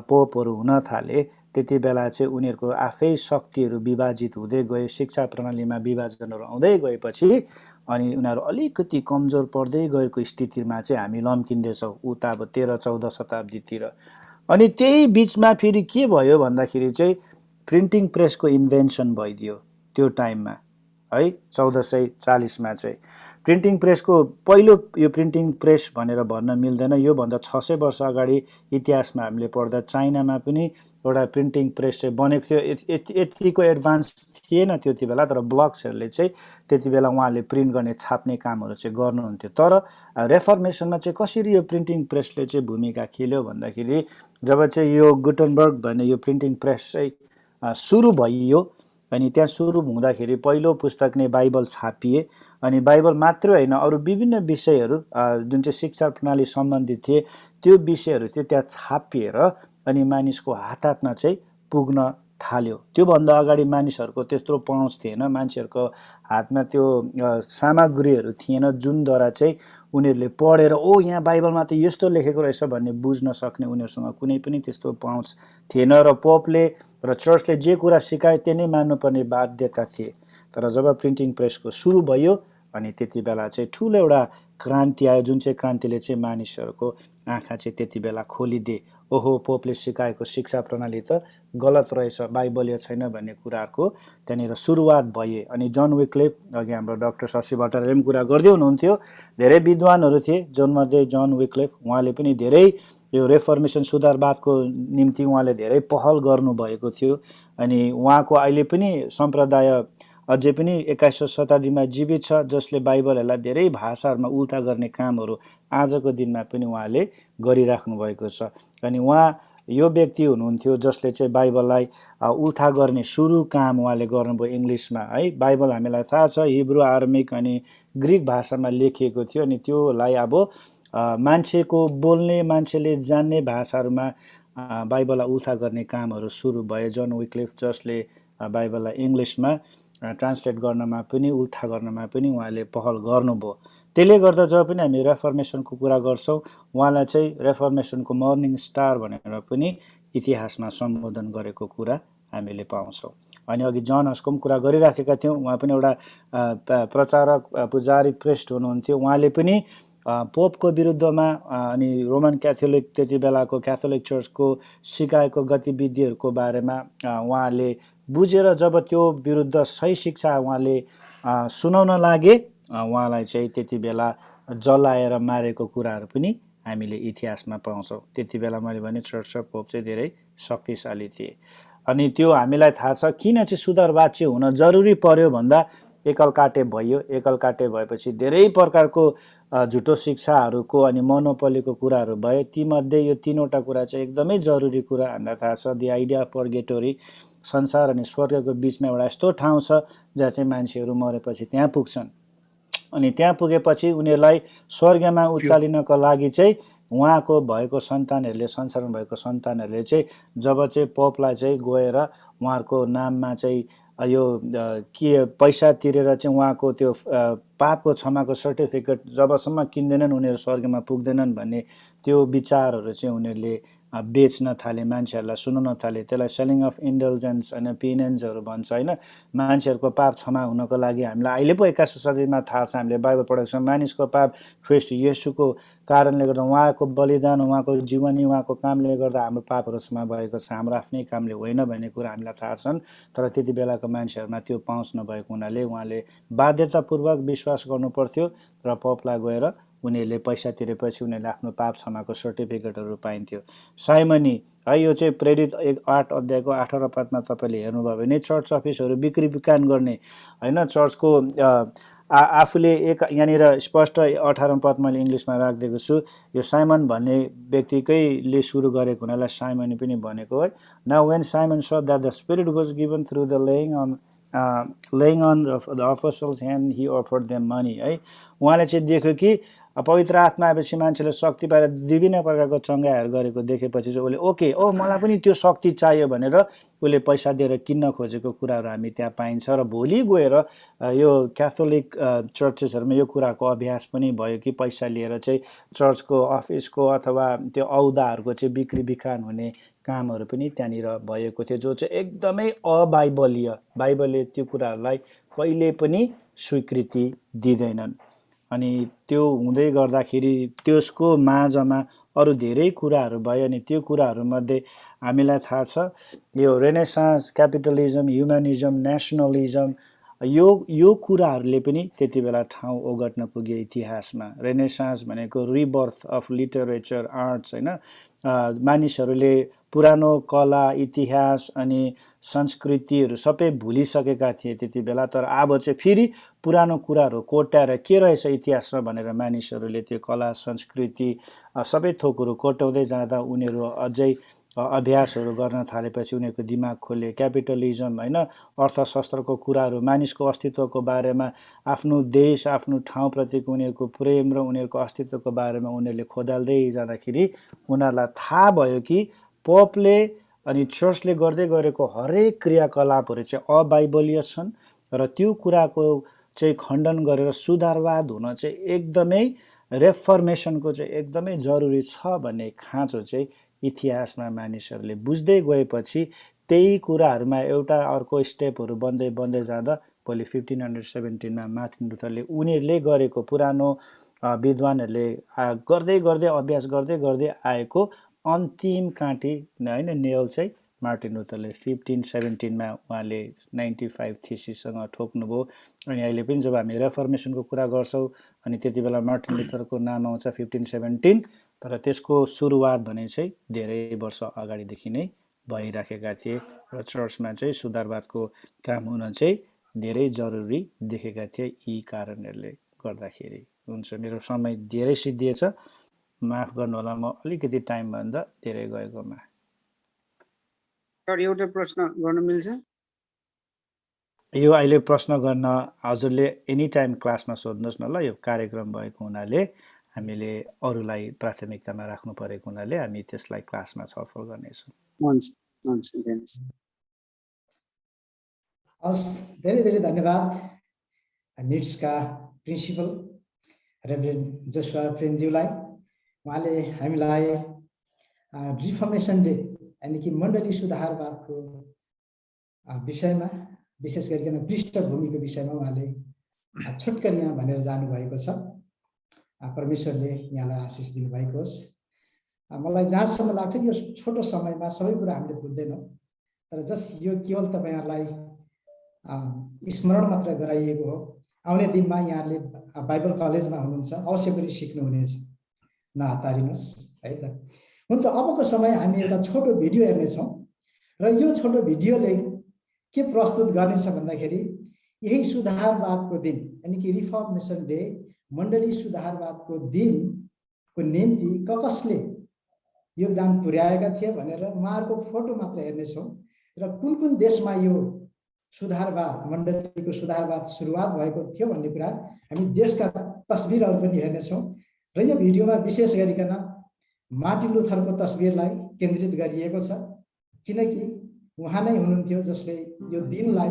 पोपहरू हुन थाले त्यति बेला चाहिँ उनीहरूको आफै शक्तिहरू विभाजित हुँदै गए, शिक्षा प्रणालीमा विभाजनहरू आउँदै गएपछि अनि उनीहरू अलिकति कमजोर पर्दै गएको स्थितिमा चाहिँ हामी लम्किँदैछौँ उता अब 13-14 शताब्दीतिर। अनि त्यही बिचमा फेरि के भयो भन्दाखेरि चाहिँ प्रिन्टिङ प्रेसको इन्भेन्सन भइदियो त्यो टाइममा है 1440 मा चाहिँ। प्रिन्टिङ प्रेसको पहिलो यो प्रिन्टिङ प्रेस भनेर भन्न मिल्दैन। योभन्दा 600 वर्ष अगाडि इतिहासमा हामीले पढ्दा चाइनामा पनि एउटा प्रिन्टिङ प्रेस चाहिँ बनेको थियो। यतिको एडभान्स थिएन त्यति बेला, तर ब्लक्सहरूले चाहिँ त्यति बेला उहाँले प्रिन्ट गर्ने छाप्ने कामहरू चाहिँ गर्नुहुन्थ्यो। तर रेफर्मेसनमा चाहिँ कसरी यो प्रिन्टिङ प्रेसले चाहिँ भूमिका खेल्यो भन्दाखेरि जब चाहिँ यो गुटेनबर्ग भन्ने यो प्रिन्टिङ प्रेस चाहिँ सुरु भइयो अनि त्यहाँ सुरु हुँदाखेरि पहिलो पुस्तक नै बाइबल छापिए। अनि बाइबल मात्रै होइन, अरू विभिन्न विषयहरू जुन चाहिँ शिक्षा प्रणाली सम्बन्धित थिए त्यो विषयहरू चाहिँ त्यहाँ छापिएर अनि मानिसको हात हातमा चाहिँ पुग्न थाल्यो। त्योभन्दा अगाडि मानिसहरूको त्यत्रो पहुँच थिएन, मान्छेहरूको हातमा त्यो सामग्रीहरू थिएन जुनद्वारा चाहिँ उनीहरूले पढेर ओ यहाँ बाइबलमा त यस्तो लेखेको रहेछ भन्ने बुझ्न सक्ने उनीहरूसँग कुनै पनि त्यस्तो पहुँच थिएन। र पोपले र चर्चले जे कुरा सिकायो त्यो नै मान्नुपर्ने बाध्यता थिए। तर जब प्रिन्टिङ प्रेसको सुरु भयो अनि त्यति बेला चाहिँ ठुलो एउटा क्रान्ति आयो, जुन चाहिँ क्रान्तिले चाहिँ मानिसहरूको आँखा चाहिँ त्यति बेला खोलिदिए। ओहो, पोपले सिकाएको शिक्षा प्रणाली त गलत रहेछ, बाइबलीय छैन भन्ने कुराको त्यहाँनिर सुरुवात भए। अनि जन विक्लिफ, अघि हाम्रो डाक्टर शशि भट्टराईले पनि कुरा गर्दै हुनुहुन्थ्यो, धेरै विद्वानहरू थिए जसमध्ये जन विक्लिफ, उहाँले पनि धेरै यो रेफर्मेसन सुधारवादको निम्ति उहाँले धेरै पहल गर्नुभएको थियो। अनि उहाँको अहिले पनि सम्प्रदाय अझै पनि 21औं शताब्दीमा जीवित छ, जसले बाइबलहरूलाई धेरै भाषाहरूमा उल्था गर्ने कामहरू आजको दिनमा पनि उहाँले गरिराख्नु भएको छ। अनि उहाँ यो व्यक्ति हुनुहुन्थ्यो जसले चाहिँ बाइबललाई उल्था गर्ने सुरु काम उहाँले गर्नुभयो इङ्ग्लिसमा है। बाइबल हामीलाई थाहा छ हिब्रू, आरामिक अनि ग्रिक भाषामा लेखिएको थियो। अनि त्योलाई अब मान्छेको बोल्ने, मान्छेले जान्ने भाषाहरूमा बाइबललाई उल्था गर्ने कामहरू सुरु भयो। जन विक्लिफ जसले बाइबललाई इङ्ग्लिसमा ट्रान्सलेट गर्नमा पनि उल्था गर्नमा पनि उहाँले पहल गर्नुभयो। त्यसले गर्दा जब पनि हामी रेफर्मेसनको कुरा गर्छौँ उहाँलाई चाहिँ रेफर्मेसनको मर्निङ स्टार भनेर पनि इतिहासमा सम्बोधन गरेको कुरा हामीले पाउँछौँ। अनि अघि जन हसको पनि कुरा गरिराखेका थियौँ, उहाँ पनि एउटा प्रचारक, पुजारी, प्रेस्ट हुनुहुन्थ्यो। उहाँले पनि पोपको विरुद्धमा अनि रोमन क्याथोलिक, त्यति बेलाको क्याथोलिक चर्चको सिकाएको गतिविधिहरूको बारेमा उहाँले बुझेर जब त्यो विरुद्ध सही शिक्षा उहाँले सुनाउन लागे, उहाँलाई चाहिँ त्यति बेला जलाएर मारेको कुराहरू पनि हामीले इतिहासमा पाउँछौँ। त्यति बेला मैले भने चर्च र पोप चाहिँ धेरै शक्तिशाली थिए। अनि त्यो हामीलाई थाहा छ किन चाहिँ सुधारवाद चाहिँ हुन जरुरी पर्यो भन्दा एकलकाटे भयो। एकलकाटे भएपछि धेरै प्रकारको झुटो शिक्षाहरूको अनि मोनोपोलीको कुराहरू भयो। तीमध्ये यो 3वटा कुरा चाहिँ एकदमै जरुरी कुरा हामीलाई थाहा छ। दि आइडिया अफ पर्गेटोरी, संसार अनि स्वर्गको बिचमा एउटा यस्तो ठाउँ छ जहाँ चाहिँ मान्छेहरू मरेपछि त्यहाँ पुग्छन्। अनि त्यहाँ पुगेपछि उनीहरूलाई स्वर्गमा उचालिनको लागि चाहिँ उहाँको भएको सन्तानहरूले, संसारमा भएको सन्तानहरूले चाहिँ जब चाहिँ पोपलाई चाहिँ गएर उहाँहरूको नाममा चाहिँ यो के पैसा तिरेर चाहिँ उहाँको त्यो पापको क्षमाको सर्टिफिकेट जबसम्म किन्दैनन् उनीहरू स्वर्गमा पुग्दैनन् भन्ने त्यो विचारहरू चाहिँ उनीहरूले बेच्न थाले, मान्छेहरूलाई सुनाउन थाले। त्यसलाई सेलिङ अफ इन्डल्जेन्स होइन, पेनेन्सहरू भन्छ होइन। मान्छेहरूको पाप क्षमा हुनको लागि हामीलाई अहिले पो 21औं शताब्दीमा थाहा छ, हामीले बाइबल पढेको छौँ, मानिसको पाप ख्रीष्ट येशूको कारणले गर्दा, उहाँको बलिदान, उहाँको जीवनी, उहाँको कामले गर्दा हाम्रो पापहरू क्षमा भएको छ, हाम्रो आफ्नै कामले होइन भन्ने कुरा हामीलाई थाहा छन्। तर त्यति बेलाको मान्छेहरूमा त्यो पहुँच नभएको हुनाले उहाँले बाध्यतापूर्वक विश्वास गर्नु पर्थ्यो र पोपलाई गएर उनीहरूले पैसा तिरेपछि उनीहरूले आफ्नो पाप क्षमाको सर्टिफिकेटहरू पाइन्थ्यो। साइमनी है, यो चाहिँ प्रेरित 8 अध्यायको 18 पदमा तपाईँले हेर्नुभयो भने चर्च अफिसहरू बिक्री बिखान गर्ने होइन, चर्चको आफूले एक यहाँनिर स्पष्ट 18 पद मैले इङ्ग्लिसमा राखिदिएको छु। यो साइमन भन्ने व्यक्तिकैले सुरु गरेको हुनाले साइमनी पनि भनेको है। Now when Simon saw that the spirit was given through the laying on the apostles' hand, he offered them money है। उहाँले चाहिँ देख्यो कि पवित्र आत्मा आएपछि मान्छेले शक्ति पाएर विभिन्न प्रकारको चङ्गाहरू गरेको देखेपछि चाहिँ उसले ओके, मलाई पनि त्यो शक्ति चाहियो भनेर उसले पैसा दिएर किन्न खोजेको कुराहरू हामी त्यहाँ पाइन्छ। र भोलि गएर यो क्याथोलिक चर्चेसहरूमा यो कुराको अभ्यास पनि भयो कि पैसा लिएर चाहिँ चर्चको अफिसको अथवा त्यो औदाहरूको चाहिँ बिक्री बिखान हुने कामहरू पनि त्यहाँनिर भएको थियो, जो चाहिँ एकदमै अबाइबलीय, बाइबलले त्यो कुराहरूलाई कहिले पनि स्वीकृति दिँदैनन्। अनि त्यो हुँदै गर्दाखेरि त्यसको माझमा अरू धेरै कुराहरू भयो। अनि त्यो कुराहरूमध्ये हामीलाई थाहा छ यो रेनेसान्स, क्यापिटलिजम, ह्युम्यानिजम, नेसनलिजम यो कुराहरूले पनि त्यति बेला ठाउँ ओगट्न पुगे इतिहासमा। रेनेसान्स भनेको रिबर्थ अफ लिटरेचर, आर्ट्स होइन। मानिसहरूले पुरानो कला, इतिहास अनि संस्कृतिहरू सबै भुलिसकेका थिए त्यति बेला। तर अब चाहिँ फेरि पुरानो कुराहरू कोट्याएर के रहेछ इतिहासमा भनेर मानिसहरूले त्यो कला, संस्कृति सबै थोकहरू कोट्याउँदै जाँदा उनीहरू अझै अभ्यासहरू गर्न थालेपछि उनीहरूको दिमाग खोले। क्यापिटलिजम होइन, अर्थशास्त्रको कुराहरू, मानिसको अस्तित्वको बारेमा, आफ्नो देश आफ्नो ठाउँप्रतिको उनीहरूको प्रेम र उनीहरूको अस्तित्वको बारेमा उनीहरूले खोदाल्दै जाँदाखेरि उनीहरूलाई थाहा भयो कि पोपले अनि चर्चले गर्दै गरेको हरेक क्रियाकलापहरू चाहिँ अबाइबलीय छन् र त्यो कुराको चाहिँ खण्डन गरेर सुधारवाद हुन चाहिँ एकदमै, रेफर्मेसनको चाहिँ एकदमै जरुरी छ भन्ने खाँचो चाहिँ इतिहासमा मानिसहरूले बुझ्दै गएपछि त्यही कुराहरूमा एउटा अर्को स्टेपहरू बन्दै बन्दै जाँदा भोलि 1517 मार्टिन लुथरले उनीहरूले गरेको पुरानो विद्वानहरूले गर्दै गर्दै अभ्यास गर्दै गर्दै आएको अन्तिम काँटी होइन नेल चाहिँ मार्टिन लुथरले 1517 उहाँले 95 थिसिससँग ठोक्नुभयो। अनि अहिले पनि जब हामी रेफर्मेसनको कुरा गर्छौँ अनि त्यति बेला मार्टिन लुथरको नाम आउँछ 1517, तर त्यसको सुरुवात भने चाहिँ धेरै वर्ष अगाडिदेखि नै भइराखेका थिए र चर्चमा चाहिँ सुधारवादको काम हुन चाहिँ धेरै जरुरी देखेका थिए यी कारणहरूले गर्दाखेरि। हुन्छ, मेरो समय धेरै सिद्धिएछ, माफ गर्नुहोला म अलिकति टाइमभन्दा धेरै गएकोमा। सर एउटा प्रश्न गर्न मिल्छ? यो अहिले प्रश्न गर्न हजुरले एनी टाइम क्लासमा सोध्नुहोस् न ल। यो कार्यक्रम भएको हुनाले हामीले अरूलाई प्राथमिकतामा राख्नु परेको हुनाले हामी त्यसलाई क्लासमा छलफल गर्नेछौँ। हुन्छ हुन्छ दिनुहोस्। हस्, धेरै धेरै धन्यवाद निड्सका प्रिन्सिपल रेभरेन्ड जोसुवा प्रेमज्यूलाई। उहाँले हामीलाई रिफर्मेसन डे यानि कि मण्डली सुधारवादको विषयमा, विशेष गरिकन पृष्ठभूमिको विषयमा उहाँले छोटकरी यहाँ भनेर जानुभएको छ। परमेश्वरले यहाँलाई आशिष दिनुभएको होस्। मलाई जहाँसम्म लाग्छ यो छोटो समयमा सबै कुरा हामीले बुझ्दैनौँ, तर जस्ट यो केवल तपाईँहरूलाई स्मरण मात्र गराइएको हो। आउने दिनमा यहाँहरूले बाइबल कलेजमा हुनुहुन्छ, अवश्य पनि सिक्नुहुनेछ, नहतारिनुहोस् है त। हुन्छ, अबको समय हामी एउटा छोटो भिडियो हेर्नेछौँ र यो छोटो भिडियोले के प्रस्तुत गर्नेछ भन्दाखेरि यही सुधारवादको दिन यानि कि रिफर्मेसन डे, मण्डली सुधारवादको दिनको निम्ति कसले योगदान पुर्याएका थिए भनेर उहाँहरूको फोटो मात्र हेर्नेछौँ र कुन कुन देशमा यो सुधारवाद, मण्डलीको सुधारवाद सुरुवात भएको थियो भन्ने कुरा हामी देशका तस्बिरहरू पनि हेर्नेछौँ। र यो भिडियोमा विशेष गरिकन मार्टिन लुथरको तस्बिरलाई केन्द्रित गरिएको छ, किनकि उहाँ नै हुनुहुन्थ्यो जसले यो दिनलाई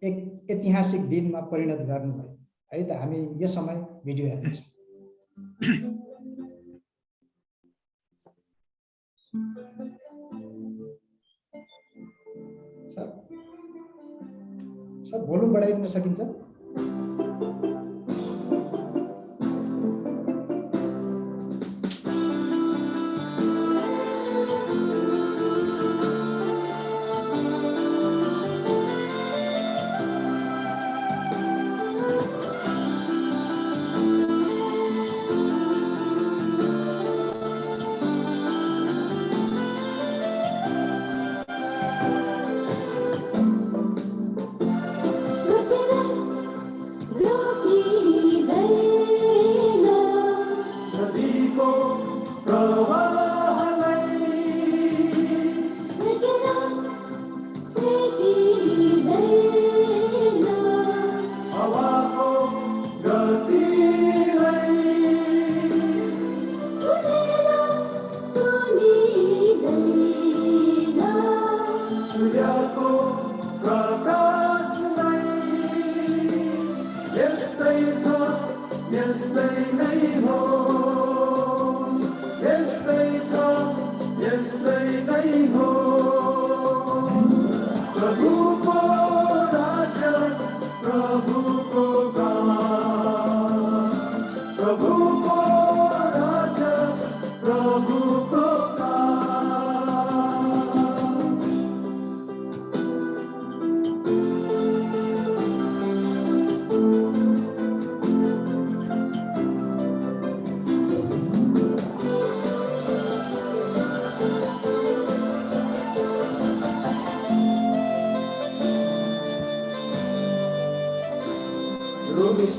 एक ऐतिहासिक दिनमा परिणत गर्नुभयो है त। हामी यो समय भिडियो हेर्नेछौँ। सर भोल्युम बढाइदिन सकिन्छ?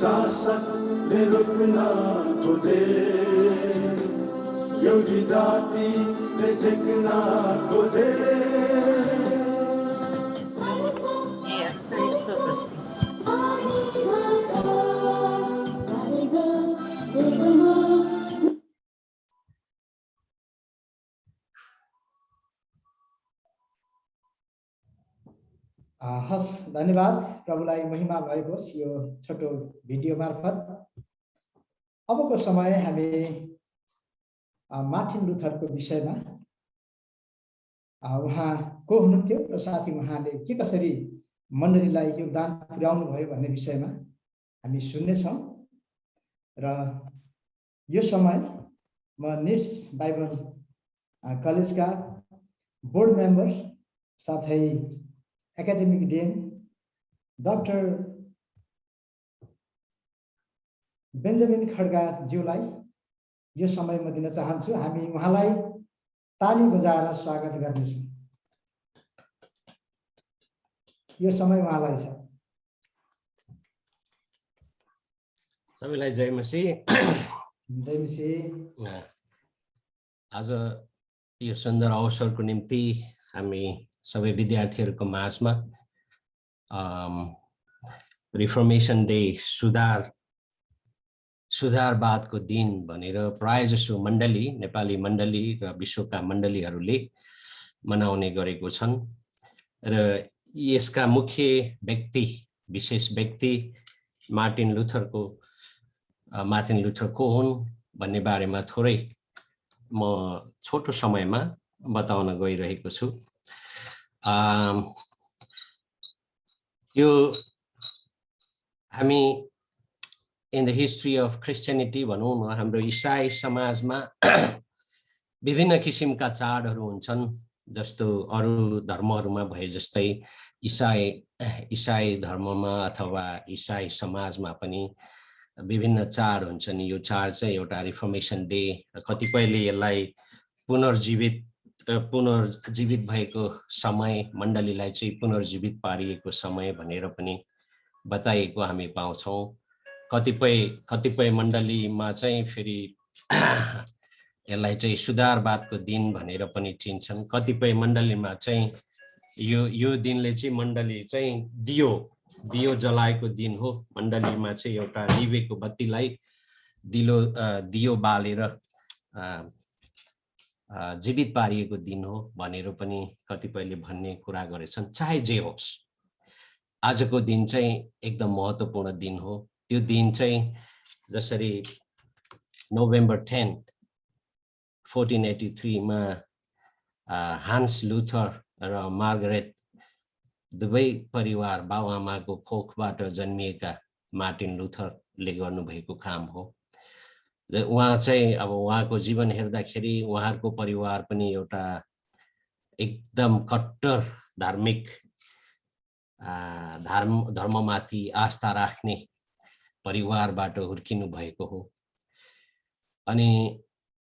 शासकले रोक्न खोजे एउटी जातिले झिक्न खोजे हस्, धन्यवाद। प्रभुलाई महिमा भएको होस् यो छोटो भिडियो मार्फत। अबको समय हामी मार्टिन लुथरको विषयमा उहाँ को हुनुहुन्थ्यो र साथै उहाँले के कसरी मण्डलीलाई योगदान पुर्याउनु भयो भन्ने विषयमा हामी सुन्नेछौँ। र यो समय म निड्स बाइबल कलेजका बोर्ड मेम्बर साथै एकाडेमिक डेन डाक्टर बेन्जामिन खड्गाज्यूलाई यो समय म दिन चाहन्छु। हामी उहाँलाई ताली बजाएर स्वागत गर्नेछौँ। यो समय उहाँलाई छ। सबैलाई जय मसीह। जय मसीह। आज यो सुन्दर अवसरको निम्ति हामी सबै विद्यार्थीहरूको माझमा रिफर्मेसन डे सुधारवादको दिन भनेर प्रायजसो मण्डली, नेपाली मण्डली र विश्वका मण्डलीहरूले मनाउने गरेको छन्। र यसका मुख्य व्यक्ति, विशेष व्यक्ति मार्टिन लुथर को हुन् भन्ने बारेमा थोरै म छोटो समयमा बताउन गइरहेको छु। यो हामी in the history of Christianity भनौँ न, हाम्रो इसाई समाजमा विभिन्न किसिमका चाडहरू हुन्छन्। जस्तो अरू धर्महरूमा भए जस्तै इसाई धर्ममा अथवा इसाई समाजमा पनि विभिन्न चाड हुन्छन्। यो चाड चाहिँ एउटा रिफर्मेसन डे, कतिपयले यसलाई पुनर्जीवित भएको समय, मण्डलीलाई चाहिँ पुनर्जीवित पारिएको समय भनेर पनि बताइएको हामी पाउँछौँ। कतिपय मण्डलीमा चाहिँ फेरि यसलाई चाहिँ सुधारवादको दिन भनेर पनि चिन्छन्। कतिपय मण्डलीमा चाहिँ यो दिनले चाहिँ मण्डली चाहिँ दियो जलाएको दिन हो। मण्डलीमा चाहिँ एउटा लिभेको बत्तीलाई दियो बालेर जीवित पारिएको दिन हो भनेर पनि कतिपयले भन्ने कुरा गरेछन्। चाहे जे होस्, आजको दिन चाहिँ एकदम महत्त्वपूर्ण दिन हो। त्यो दिन चाहिँ जसरी नोभेम्बर 10, 1483 मा हान्स लुथर र मार्गरेट दुवै परिवार बाबुआमाको कोखबाट जन्मिएका मार्टिन लुथरले गर्नुभएको काम हो। उहाँ चाहिँ अब उहाँको जीवन हेर्दाखेरि उहाँहरूको परिवार पनि एउटा एकदम कट्टर धार्मिक धर्ममाथि आस्था राख्ने परिवारबाट हुर्किनु भएको हो। अनि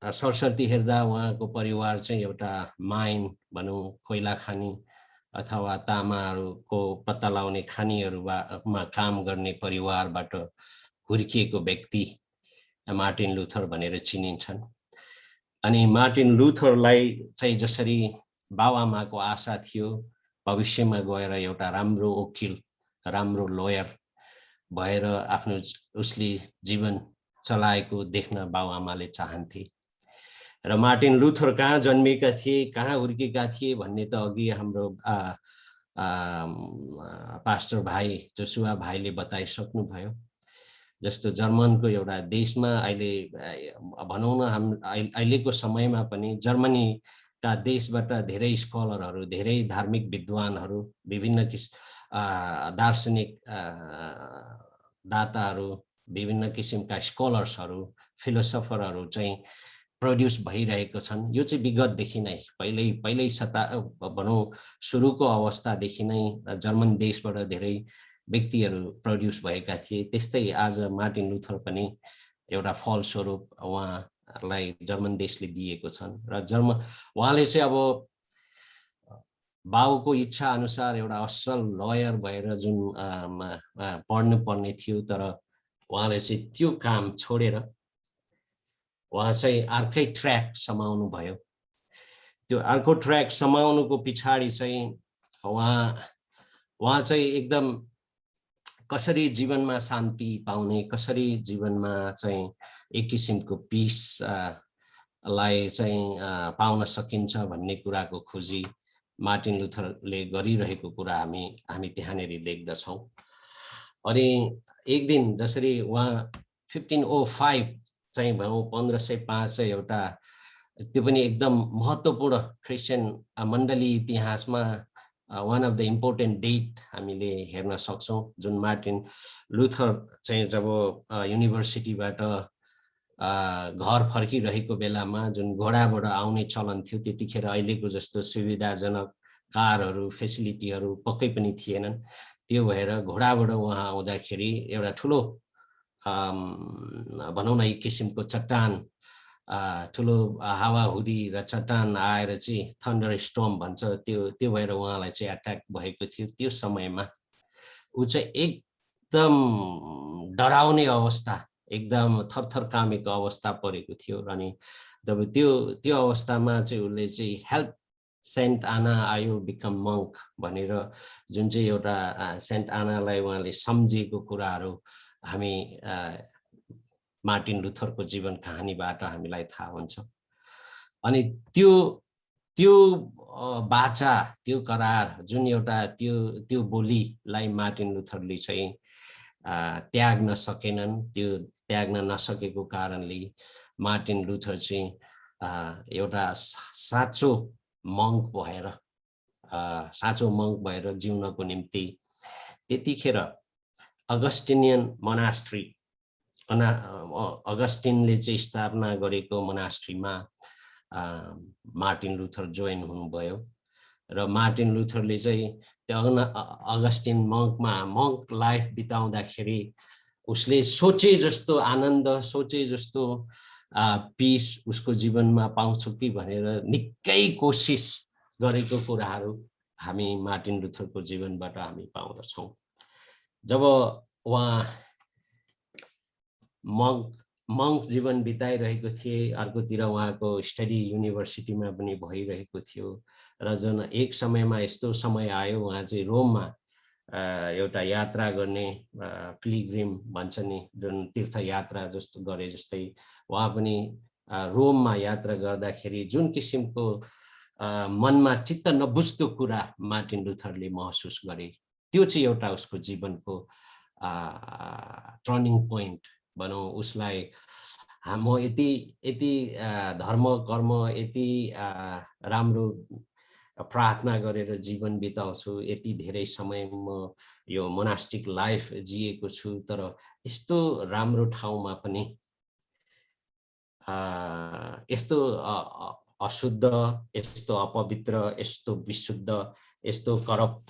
सरस्वती हेर्दा उहाँको परिवार चाहिँ एउटा माइन भनौँ, कोइला खानी अथवा तामाहरूको पत्ता लगाउने खानीहरूमा काम गर्ने परिवारबाट हुर्किएको व्यक्ति मार्टिन लुथर भनेर चिनिन्छन्। अनि मार्टिन लुथरलाई चाहिँ जसरी बाबुआमाको आशा थियो भविष्यमा गएर एउटा राम्रो वकिल, राम्रो लयर भएर आफ्नो उसले जीवन चलाएको देख्न बाबुआमाले चाहन्थे। र मार्टिन लुथर कहाँ जन्मेका थिए, कहाँ हुर्केका थिए भन्ने त अघि हाम्रो पास्टर भाइ जोसुवा भाइले बताइसक्नुभयो। जस्तो जर्मनको एउटा देशमा अहिले भनौँ न, अहिलेको समयमा पनि जर्मनीका देशबाट धेरै स्कलरहरू, धेरै धार्मिक विद्वानहरू, विभिन्न दार्शनिक दाताहरू, विभिन्न किसिमका स्कलर्सहरू, फिलोसफरहरू चाहिँ प्रड्युस भइरहेको छन्। यो चाहिँ विगतदेखि नै पहिल्यै भनौँ सुरुको अवस्थादेखि नै जर्मन देशबाट धेरै व्यक्तिहरू प्रड्युस भएका थिए। त्यस्तै आज मार्टिन लुथर पनि एउटा फलस्वरूप उहाँलाई जर्मन देशले दिएको छन्। र उहाँले चाहिँ अब बाउको इच्छा अनुसार एउटा असल लयर भएर जुन पढ्नु पर्ने थियो, तर उहाँले चाहिँ त्यो काम छोडेर उहाँ चाहिँ अर्कै ट्र्याक समाउनु भयो। त्यो अर्को ट्र्याक समाउनुको पछाडि चाहिँ उहाँ चाहिँ एकदम कसरी जीवनमा शान्ति पाउने, कसरी जीवनमा चाहिँ एक किसिमको पिस लाई चाहिँ पाउन सकिन्छ भन्ने कुराको खोजी मार्टिन लुथरले गरिरहेको कुरा हामी त्यहाँनेरि देख्दछौँ। अनि एक दिन जसरी उहाँ 1505 चाहिँ भनौँ 1505 चाहिँ एउटा त्यो पनि एकदम महत्त्वपूर्ण क्रिस्चियन मण्डली इतिहासमा one of the important date हामीले हेर्न सक्छौँ, जुन मार्टिन लुथर चाहिँ जब युनिभर्सिटीबाट घर फर्किरहेको बेलामा जुन घोडाबाट आउने चलन थियो, त्यतिखेर अहिलेको जस्तो सुविधाजनक कारहरू फेसिलिटीहरू पक्कै पनि थिएनन्। त्यो भएर घोडाबाट उहाँ आउँदाखेरि एउटा ठुलो भनौँ न एक किसिमको चट्टान, ठुलो हावाहुरी र चट्टान आएर चाहिँ थन्डर स्टर्म भन्छ, त्यो भएर उहाँलाई चाहिँ अट्याक भएको थियो। त्यो समयमा ऊ चाहिँ एकदम डराउने अवस्था, एकदम थरथर कामेको अवस्था परेको थियो। अनि जब त्यो अवस्थामा चाहिँ उसले चाहिँ हेल्प सेन्ट आना आयो बिकम मङ्क भनेर जुन चाहिँ एउटा सेन्ट आनालाई उहाँले सम्झेको कुराहरू हामी मार्टिन लुथरको जीवन कहानीबाट हामीलाई थाहा हुन्छ। अनि त्यो बाचा, त्यो करार, जुन एउटा त्यो बोलीलाई मार्टिन लुथरले चाहिँ त्याग्न सकेनन्। त्यो त्याग्न नसकेको कारणले मार्टिन लुथर चाहिँ एउटा साँचो मङ्क भएर जिउनको निम्ति त्यतिखेर अगस्टिनियन मोनास्ट्री, अगस्टिनले चाहिँ स्थापना गरेको मोनास्ट्रीमा मार्टिन लुथर जोइन हुनुभयो। र मार्टिन लुथरले चाहिँ त्यो अगस्टिन मङ्क लाइफ बिताउँदाखेरि उसले सोचे जस्तो आनन्द, सोचे जस्तो पिस उसको जीवनमा पाउँछु कि भनेर निकै कोसिस गरेको कुराहरू हामी मार्टिन लुथरको जीवनबाट हामी पाउँदछौँ। जब उहाँ मङ्क जीवन बिताइरहेको थिए, अर्कोतिर उहाँको स्टडी युनिभर्सिटीमा पनि भइरहेको थियो र जुन एक समयमा यस्तो समय आयो उहाँ चाहिँ रोममा एउटा यात्रा गर्ने, पिलग्रिम भन्छ नि, जुन तीर्थयात्रा जस्तो गरे जस्तै उहाँ पनि रोममा यात्रा गर्दाखेरि जुन किसिमको मनमा चित्त नबुझ्दो कुरा मार्टिन लुथरले महसुस गरे, त्यो चाहिँ एउटा उसको जीवनको टर्निङ पोइन्ट भनौँ। उसलाई म यति धर्म कर्म, यति राम्रो प्रार्थना गरेर जीवन बिताउँछु, यति धेरै समय म यो मोनास्टिक लाइफ जिएको छु, तर यस्तो राम्रो ठाउँमा पनि यस्तो अशुद्ध, यस्तो अपवित्र, यस्तो विशुद्ध, यस्तो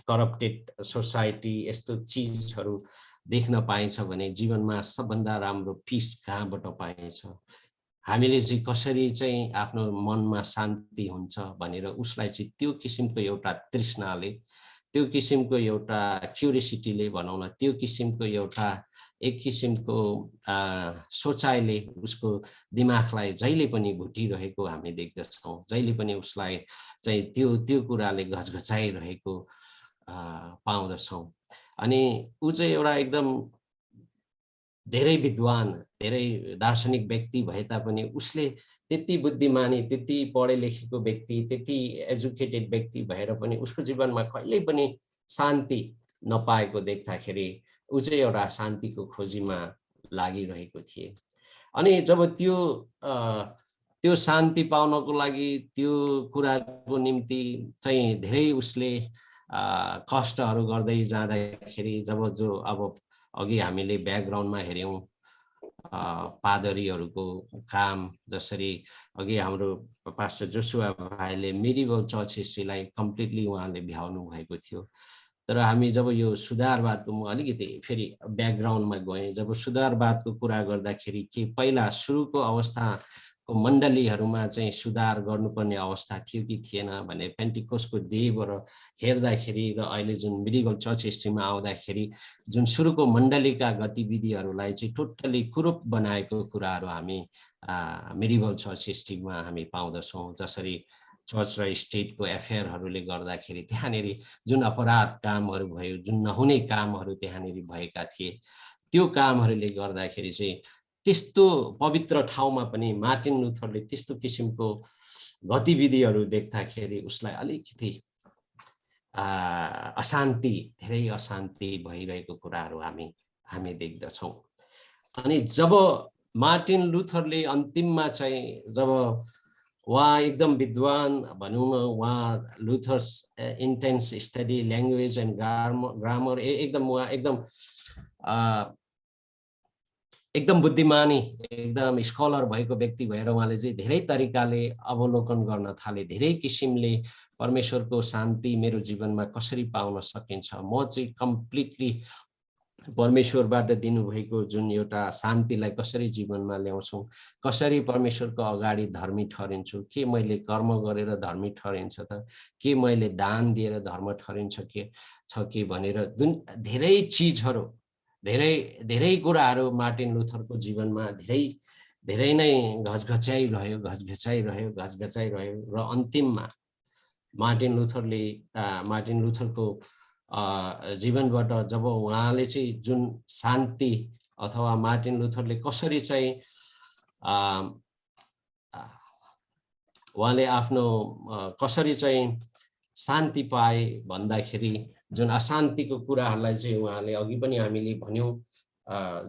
करप्टेड सोसाइटी, यस्तो चिजहरू देख्न पाइन्छ भने जीवनमा सबभन्दा राम्रो पिस कहाँबाट पाइन्छ, हामीले चाहिँ कसरी चाहिँ आफ्नो मनमा शान्ति हुन्छ भनेर उसलाई चाहिँ त्यो किसिमको एउटा तृष्णाले, त्यो किसिमको एउटा क्युरियोसिटीले भनौँ न, त्यो किसिमको एउटा एक किसिमको सोचाइले उसको दिमागलाई जहिले पनि भुटिरहेको हामी देख्दछौँ। जहिले पनि उसलाई चाहिँ त्यो कुराले घचघचाइरहेको पाउँदछौँ। अनि ऊ चाहिँ एउटा एकदम धेरै विद्वान, धेरै दार्शनिक व्यक्ति भए तापनि उसले त्यति बुद्धिमानी, त्यति पढे लेखेको व्यक्ति, त्यति एजुकेटेड व्यक्ति भएर पनि उसको जीवनमा कहिल्यै पनि शान्ति नपाएको देख्दाखेरि ऊ चाहिँ एउटा शान्तिको खोजीमा लागिरहेको थिए। अनि जब त्यो शान्ति पाउनको लागि त्यो कुराको निम्ति चाहिँ धेरै उसले कष्टहरू गर्दै जाँदाखेरि, जब जो अब अघि हामीले ब्याकग्राउन्डमा हेऱ्यौँ पादरीहरूको काम, जसरी अघि हाम्रो पास्टर जोसुवा भाइले मेडिभल चर्च हिस्ट्रीलाई कम्प्लिटली उहाँले भ्याउनु भएको थियो। तर हामी जब यो सुधारवादको म अलिकति फेरि ब्याकग्राउन्डमा गएँ, जब सुधारवादको कुरा गर्दाखेरि के पहिला सुरुको अवस्था को मण्डलीहरूमा चाहिँ सुधार गर्नुपर्ने अवस्था थियो कि थिएन भने पेन्टिकोस्टको डेबाट हेर्दाखेरि र अहिले जुन मिडिभल चर्च हिस्ट्रीमा आउँदाखेरि जुन सुरुको मण्डलीका गतिविधिहरूलाई चाहिँ टोटली कुरूप बनाएको कुराहरू हामी मिडिभल चर्च हिस्ट्रीमा हामी पाउँदछौँ। जसरी चर्च र स्टेटको एफेयरहरूले गर्दाखेरि त्यहाँनिर जुन अपराध कामहरू भयो, जुन नहुने कामहरू त्यहाँनिर भएका थिए, त्यो कामहरूले गर्दाखेरि चाहिँ त्यस्तो पवित्र ठाउँमा पनि मार्टिन लुथरले त्यस्तो किसिमको गतिविधिहरू देख्दाखेरि उसलाई अलिकति अशान्ति, धेरै अशान्ति भइरहेको कुराहरू हामी देख्दछौँ। अनि जब मार्टिन लुथरले अन्तिममा चाहिँ जब उहाँ एकदम विद्वान भनौँ न, उहाँ Luther's intense study language and grammar एकदम बुद्धिमानी, एकदम स्कलर भएको व्यक्ति भएर उहाँले चाहिँ धेरै तरिकाले अवलोकन गर्न थाले, धेरै किसिमले परमेश्वरको शान्ति मेरो जीवनमा कसरी पाउन सकिन्छ, म चाहिँ कम्प्लिटली परमेश्वरबाट दिनुभएको जुन एउटा शान्तिलाई कसरी जीवनमा ल्याउँछु, कसरी परमेश्वरको अगाडि धर्मी ठहरिन्छु, के मैले कर्म गरेर धर्मी ठहरिन्छ त, के मैले दान दिएर धर्म ठहरिन्छ कि भनेर जुन धेरै चिजहरू, धेरै कुराहरू मार्टिन लुथरको जीवनमा धेरै नै घचघचाइरह्यो र अन्तिममा मार्टिन लुथरको जीवनबाट जब उहाँले चाहिँ जुन शान्ति अथवा मार्टिन लुथरले कसरी चाहिँ उहाँले आफ्नो कसरी चाहिँ शान्ति पाए भन्दाखेरि जुन अशान्तिको कुराहरूलाई चाहिँ उहाँले अघि पनि हामीले भन्यौँ,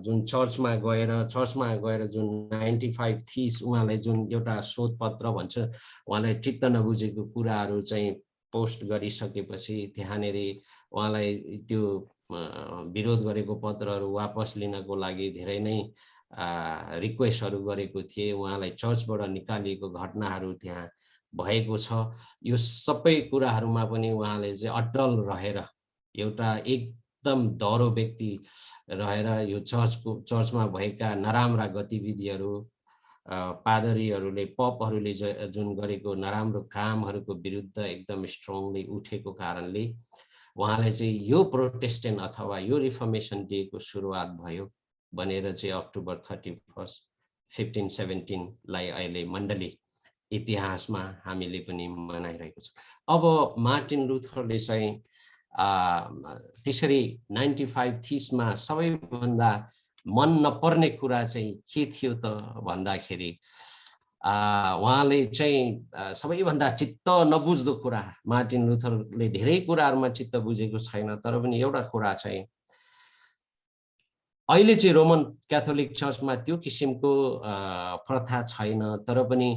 जुन चर्चमा गएर जुन 95 थिस उहाँले जुन एउटा शोधपत्र भन्छ, उहाँलाई चित्त नबुझेको कुराहरू चाहिँ पोस्ट गरिसकेपछि त्यहाँनिर उहाँलाई त्यो विरोध गरेको पत्रहरू वापस लिनको लागि धेरै नै रिक्वेस्टहरू गरेको थिए। उहाँलाई चर्चबाट निकालिएको घटनाहरू त्यहाँ भएको छ। यो सबै कुराहरूमा पनि उहाँले चाहिँ अटल रहेर एउटा एकदम दह्रो व्यक्ति रहेर यो चर्चमा भएका नराम्रा गतिविधिहरू, पादरीहरूले पपहरूले जुन गरेको नराम्रो कामहरूको विरुद्ध एकदम स्ट्रङली उठेको कारणले उहाँले चाहिँ यो प्रोटेस्टेन्ट अथवा यो रिफर्मेसन डेको सुरुवात भयो भनेर चाहिँ अक्टोबर 31, 1517 लाई अहिले मण्डली इतिहासमा हामीले पनि मनाइरहेको छ। अब मार्टिन लुथरले चाहिँ त्यसरी 95 थिसमा सबैभन्दा मन नपर्ने कुरा चाहिँ के थियो त भन्दाखेरि उहाँले चाहिँ सबैभन्दा चित्त नबुझ्दो कुरा, मार्टिन लुथरले धेरै कुराहरूमा चित्त बुझेको छैन, तर पनि एउटा कुरा चाहिँ अहिले चाहिँ रोमन क्याथोलिक चर्चमा त्यो किसिमको प्रथा छैन, तर पनि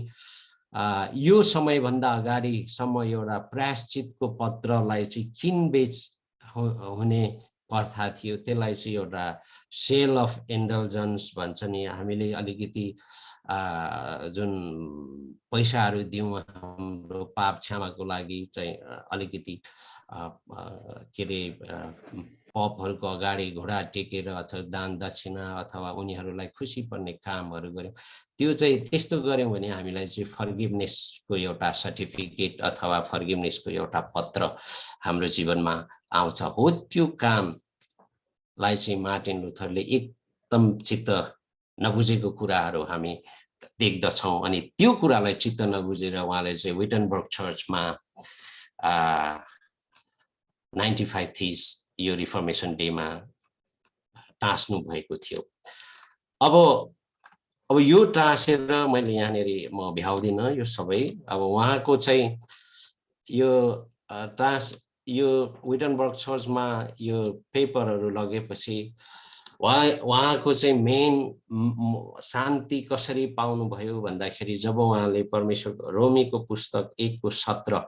यो समयभन्दा अगाडिसम्म एउटा प्रायश्चितको पत्रलाई चाहिँ किनबेच हुने प्रथा थियो। त्यसलाई चाहिँ एउटा सेल अफ इन्डल्जेन्स भन्छ नि, हामीले अलिकति जुन पैसाहरू दिउँ हाम्रो पाप क्षमाको लागि चाहिँ अलिकति के अरे पपहरूको अगाडि घोडा टेकेर अथवा दान दक्षिणा अथवा उनीहरूलाई खुसी पर्ने कामहरू गऱ्यौँ। त्यो चाहिँ त्यस्तो गऱ्यौँ भने हामीलाई चाहिँ फर्गिभनेसको एउटा सर्टिफिकेट अथवा फर्गिभनेसको एउटा पत्र हाम्रो जीवनमा आउँछ। हो त्यो कामलाई चाहिँ मार्टिन लुथरले एकदम चित्त नबुझेको कुराहरू हामी देख्दछौँ। अनि त्यो कुरालाई चित्त नबुझेर उहाँले चाहिँ विटनबर्ग चर्चमा 95 थिस यो रिफर्मेसन डेमा टाँस्नु भएको थियो। अब यो टाँसेर मैले यहाँनिर म भ्याउँदिनँ यो सबै। अब उहाँको चाहिँ यो विटनबर्ग चर्चमा यो पेपरहरू लगेपछि उहाँको चाहिँ मेन शान्ति कसरी पाउनुभयो भन्दाखेरि जब उहाँले परमेश्वर रोमीको पुस्तक 1:17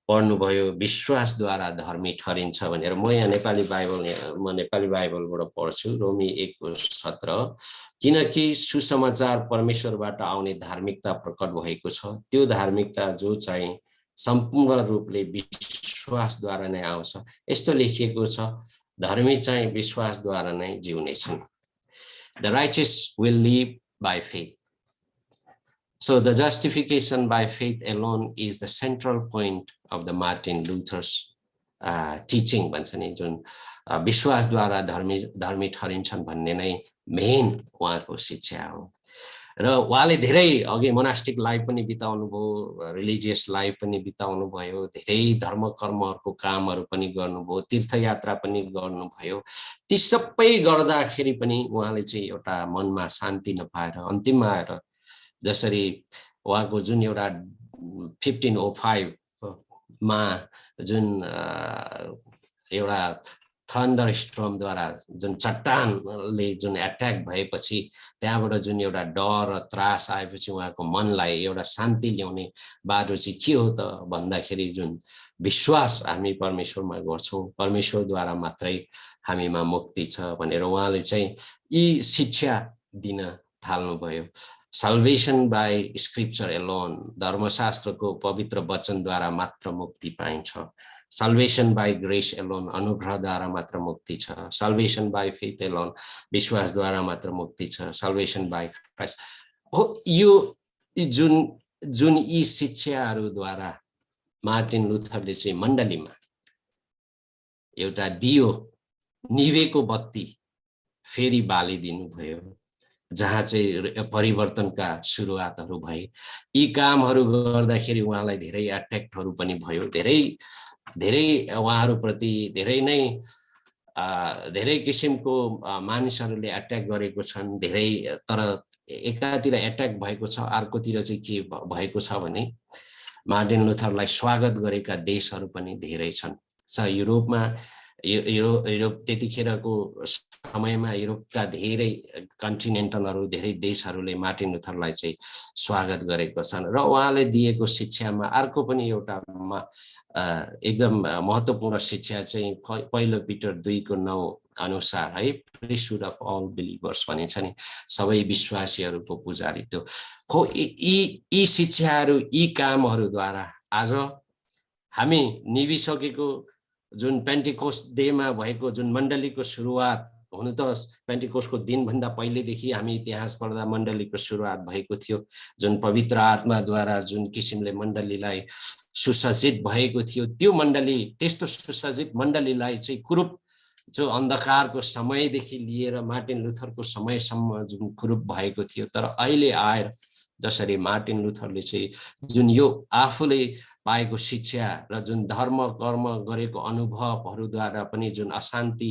पढ्नुभयो, विश्वासद्वारा धर्मी ठहरिन्छ भनेर। म यहाँ नेपाली बाइबलबाट पढ्छु, रोमी 1:17। किनकि सुसमाचार परमेश्वरबाट आउने धार्मिकता प्रकट भएको छ, त्यो धार्मिकता जो चाहिँ सम्पूर्ण रूपले विश्वासद्वारा नै आउँछ। यस्तो लेखिएको छ, धर्मी चाहिँ विश्वासद्वारा नै जिउनेछन्। The righteous will live by faith. So the justification by faith alone is the central point of the Martin Luther's teaching भन्छ नि, जुन विश्वासद्वारा धर्मी ठहरिन्छन् भन्ने नै मेन उहाँको शिक्षा हो। र उहाँले धेरै अघि मोनास्टिक लाइफ पनि बिताउनु भयो, रिलिजियस लाइफ पनि बिताउनु भयो, धेरै धर्म कर्महरूको कामहरू पनि गर्नुभयो, तीर्थयात्रा पनि गर्नुभयो। ती सबै गर्दाखेरि पनि उहाँले चाहिँ एउटा मनमा शान्ति नपाएर अन्तिममा आएर जसरी उहाँको जुन एउटा 1505 मा जुन एउटा थन्डर स्ट्रमद्वारा जुन चट्टानले जुन एट्याक भएपछि त्यहाँबाट जुन एउटा डर र त्रास आएपछि उहाँको मनलाई एउटा शान्ति ल्याउने बाटो चाहिँ के हो त भन्दाखेरि जुन विश्वास हामी परमेश्वरमा गर्छौं, परमेश्वरद्वारा मात्रै हामीमा मुक्ति छ भनेर उहाँले चाहिँ यी शिक्षा दिन थाल्नुभयो। Salvation by scripture alone, धर्मशास्त्रको पवित्र वचनद्वारा मात्र मुक्ति पाइन्छ। Salvation by grace alone, अनुग्रहद्वारा मात्र मुक्ति छ। Salvation by faith alone, विश्वासद्वारा मात्र मुक्ति छ। Salvation by Christ, हो यो जुन यी शिक्षाहरूद्वारा मार्टिन लुथरले चाहिँ मण्डलीमा एउटा दियो निवेको बत्ती फेरि बालिदिनु भयो, जहाँ चाहिँ परिवर्तनका सुरुवातहरू भए। यी कामहरू गर्दाखेरि उहाँलाई धेरै अट्याकहरू पनि भयो, धेरै उहाँहरूप्रति धेरै किसिमको मानिसहरूले अट्याक गरेको छन्, धेरै। तर एकातिर अट्याक भएको छ, अर्कोतिर चाहिँ के भएको छ भने मार्टिन लुथरलाई स्वागत गरेका देशहरू पनि धेरै छन्। युरोपमा युरोप त्यतिखेरको समयमा युरोपका धेरै कन्टिनेन्टलहरू, धेरै देशहरूले मार्टिन लुथरलाई चाहिँ स्वागत गरेको छन्। र उहाँले दिएको शिक्षामा अर्को पनि एउटा एकदम महत्त्वपूर्ण शिक्षा चाहिँ पहिलो पिटर 2:9 अनुसार है, प्रीस्टहुड अफ अल बिलिभर्स भनिन्छ नि, सबै विश्वासीहरूको पुजारीत्व हो। यी शिक्षाहरू, यी कामहरूद्वारा आज हामी निभिसकेको जुन पेन्टिकोस्ट डेमा भएको जुन मण्डलीको सुरुवात, हुन त पेन्टिकोस्टको दिनभन्दा पहिलेदेखि हामी इतिहास पढ्दा मण्डलीको सुरुवात भएको थियो, जुन पवित्र आत्माद्वारा जुन किसिमले मण्डलीलाई सुसज्जित भएको थियो, त्यो मण्डली, त्यस्तो सुसज्जित मण्डलीलाई चाहिँ कुरूप जो अन्धकारको समयदेखि लिएर मार्टिन लुथरको समयसम्म जुन कुरूप भएको थियो, तर अहिले आएर जसरी मार्टिन लुथरले चाहिँ जुन यो आफूले पाएको शिक्षा र जुन धर्म कर्म गरेको अनुभवहरूद्वारा पनि जुन अशान्ति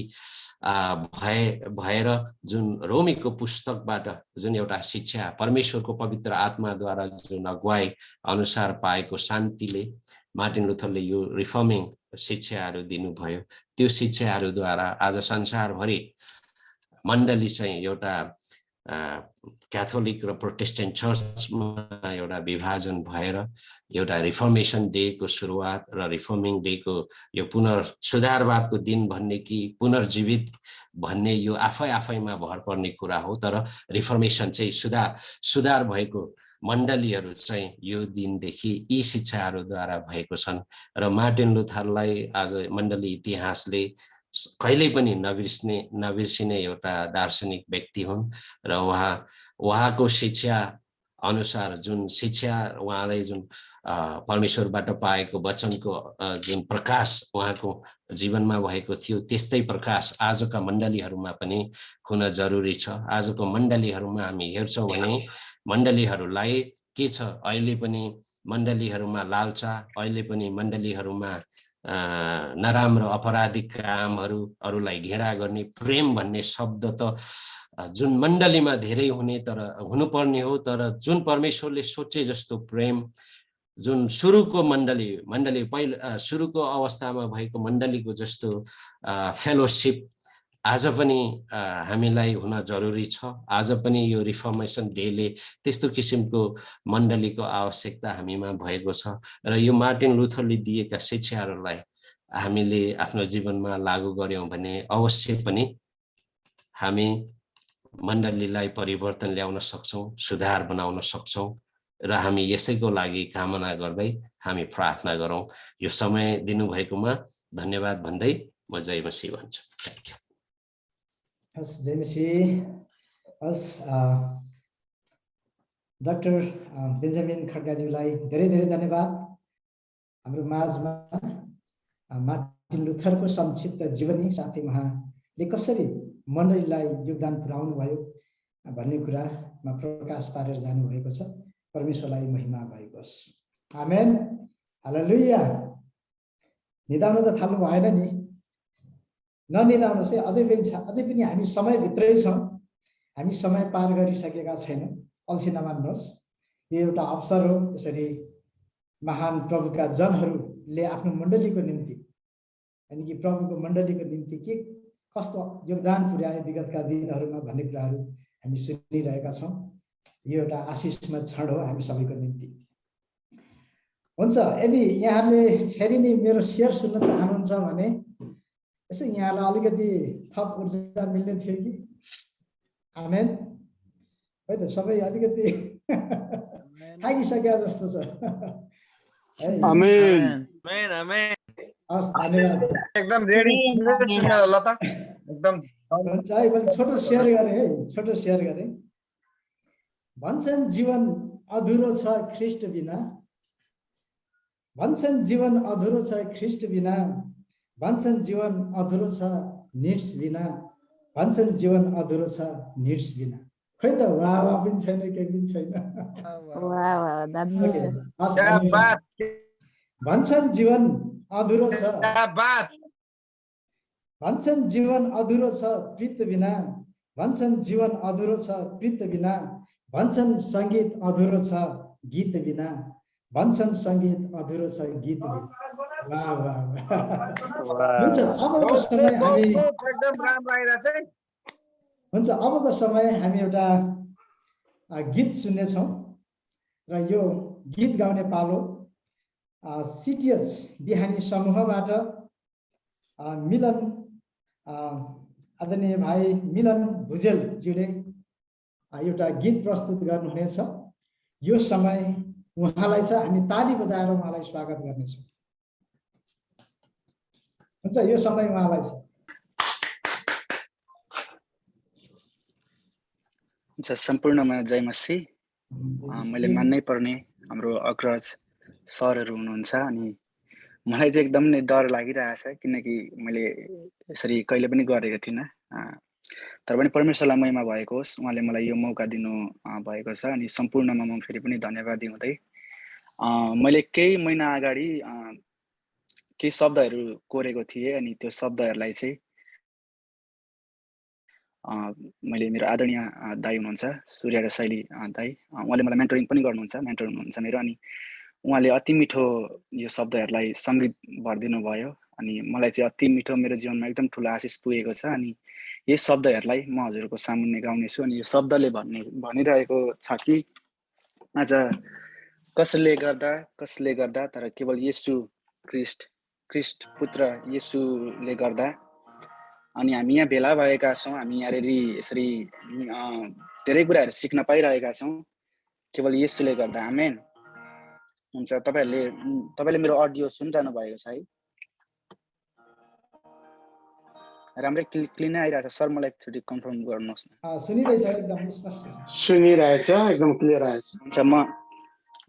भएर जुन रोमीको पुस्तकबाट जुन एउटा शिक्षा परमेश्वरको पवित्र आत्माद्वारा जुन अगुवाई अनुसार पाएको शान्तिले मार्टिन लुथरले यो रिफर्मिङ शिक्षाहरू दिनुभयो। त्यो शिक्षाहरूद्वारा आज संसारभरि मण्डली चाहिँ एउटा क्याथोलिक र प्रोटेस्टेन्ट चर्चमा एउटा विभाजन भएर एउटा रिफर्मेसन डेको सुरुवात र रिफर्मिङ डेको यो पुनर्सुधारवादको दिन भन्ने कि पुनर्जीवित भन्ने यो आफैमा भर पर्ने कुरा हो। तर रिफर्मेसन चाहिँ सुधार भएको मण्डलीहरू चाहिँ यो दिनदेखि यी शिक्षाहरूद्वारा भएको छन्। र मार्टिन लुथरलाई आज मण्डली इतिहासले कहिल्यै पनि नबिर्सिने एउटा दार्शनिक व्यक्ति हुन्। र उहाँको शिक्षा अनुसार जुन शिक्षा उहाँले जुन परमेश्वरबाट पाएको वचनको जुन प्रकाश उहाँको जीवनमा भएको थियो, त्यस्तै प्रकाश आजका मण्डलीहरूमा पनि हुन जरुरी छ। आजको मण्डलीहरूमा हामी हेर्छौँ भने मण्डलीहरूलाई के छ, अहिले पनि मण्डलीहरूमा लालचा, अहिले पनि मण्डलीहरूमा नराम्रो अपराधिक कामहरू, अरूलाई घृणा गर्ने, प्रेम भन्ने शब्द त जुन मण्डलीमा धेरै हुनुपर्ने हो, तर जुन परमेश्वरले सोचे जस्तो प्रेम, जुन सुरुको मण्डली पहिलो सुरुको अवस्थामा भएको मण्डलीको जस्तो फेलोशिप आज पनि हामीलाई हुन जरुरी छ। आज पनि यो रिफर्मेसन डेले त्यस्तो किसिमको मण्डलीको आवश्यकता हामीमा भएको छ। र यो मार्टिन लुथरले दिएका शिक्षाहरूलाई हामीले आफ्नो जीवनमा लागू गर्यौं भने अवश्य पनि हामी मण्डलीलाई परिवर्तन ल्याउन सक्छौं, सुधार बनाउन सक्छौं। र हामी यसैको लागि कामना गर्दै हामी प्रार्थना गरौं। यो समय दिनुभएकोमा धन्यवाद भन्दै म जय मसीह भन्छु। Thank you. हस् जय मसीह। हस् डाक्टर बेन्जामिन खड्काज्यूलाई धेरै धेरै धन्यवाद। हाम्रो माझमा मार्टिन लुथरको संक्षिप्त जीवनी साथै उहाँले कसरी मण्डलीलाई योगदान पुर्याउनु भयो भन्ने कुरामा प्रकाश पारेर जानुभएको छ। परमेश्वरलाई महिमा भएको होस्। आमेन, हालेलुया। निदाउन त थाल्नु भएन नि, ननिदाउनुहोस् है। अझै पनि हामी समयभित्रै छौँ, हामी समय पार गरिसकेका छैनौँ। अल्छी नमान्नुहोस्, यो एउटा अवसर हो। यसरी महान प्रभुका जनहरूले आफ्नो मण्डलीको निम्ति यानि कि प्रभुको मण्डलीको निम्ति के कस्तो योगदान पुर्याए विगतका दिनहरूमा भन्ने कुराहरू हामी सुनिरहेका छौँ। यो एउटा आशिषमा क्षण हो हामी सबैको निम्ति। हुन्छ, यदि यहाँले फेरि नै मेरो सेयर सुन्न चाहनुहुन्छ भने यसो यहाँलाई अलिकति थप ऊर्जा मिल्ने थियो कि। आमेन, है त। सबै अलिकति थाकिसक्यो जस्तो छ। आमेन, हस्, धन्यवाद। एकदम रेडी सुन्नु होला त एकदम। हुन्छ है, मैले छोटो सेयर गरेँ है, छोटो सेयर गरेँ। भन्छन् जीवन अधुरो छ ख्रीष्ट बिना, भन्छन् जीवन अधुरो छ ख्रीष्ट बिना, भन्छन् जीवन अधुरो छ निड्स बिना, भन्छन् जीवन अधुरो छ निड्स बिना। खै त वाह वाह पनि छैन, केही पनि छैन। भन्छन् जीवन अधुरो छ, भन्छन् जीवन अधुरो छ प्रीत बिना, भन्छन् जीवन अधुरो छ प्रीत बिना, भन्छन् सङ्गीत अधुरो छ गीत बिना, भन्छन् सङ्गीत अधुरो छ गीत बिना। वाह वाह हुन्छ, अबको समय हामी हुन्छ अबको समय हामी एउटा गीत सुन्नेछौँ र यो गीत गाउने पालो सिटिएच बिहानी समूहबाट मिलन आदरणीय भाइ मिलन भुजेलज्यूले एउटा गीत प्रस्तुत गर्नुहुनेछ। यो समय उहाँलाई छ, हामी ताली बजाएर उहाँलाई स्वागत गर्नेछौँ। हुन्छ, यो समय उहाँलाई छ। सम्पूर्णमा जय मसी। मैले मान्नै पर्ने हाम्रो अग्रज सरहरू हुनुहुन्छ अनि मलाई चाहिँ एकदम नै डर लागिरहेछ, किनकि मैले यसरी कहिले पनि गरेको थिइनँ। तर पनि परमेश्वरलाई महिमा भएको होस्, उहाँले मलाई यो मौका दिनु भएको छ। अनि सम्पूर्णमा म फेरि पनि धन्यवाद दिँदै मैले केही महिना अगाडि केही शब्दहरू कोरेको थिएँ अनि त्यो शब्दहरूलाई चाहिँ मैले मेरो आदरणीय दाइ हुनुहुन्छ सूर्य र शैली दाइ, उहाँले मलाई मेन्टरिङ पनि गर्नुहुन्छ, मेन्टर हुनुहुन्छ मेरो। अनि उहाँले अति मिठो यो शब्दहरूलाई सङ्गीत भरिदिनु भयो अनि मलाई चाहिँ अति मिठो मेरो जीवनमा एकदम ठुलो आशिष पुगेको छ। अनि यस शब्दहरूलाई म हजुरको सामुन्ने गाउनेछु। अनि यो शब्दले भनिरहेको छ कि आज कसले गर्दा तर केवल येशू ख्रिस्ट पुत्र येशूले गर्दा अनि हामी यहाँ भेला भएका छौँ, हामी यहाँनिर यसरी धेरै कुराहरू सिक्न पाइरहेका छौँ केवल येशूले गर्दा। आमेन। हुन्छ, तपाईँले मेरो अडियो सुनिरहनु भएको छ है? राम्रै क्लिन आइरहेछ सर? मलाई एकचोटि कन्फर्म गर्नुहोस् न। सुनिरहेछ, एकदम स्पष्ट छ, सुनिरहेछ, एकदम क्लियर आएछ।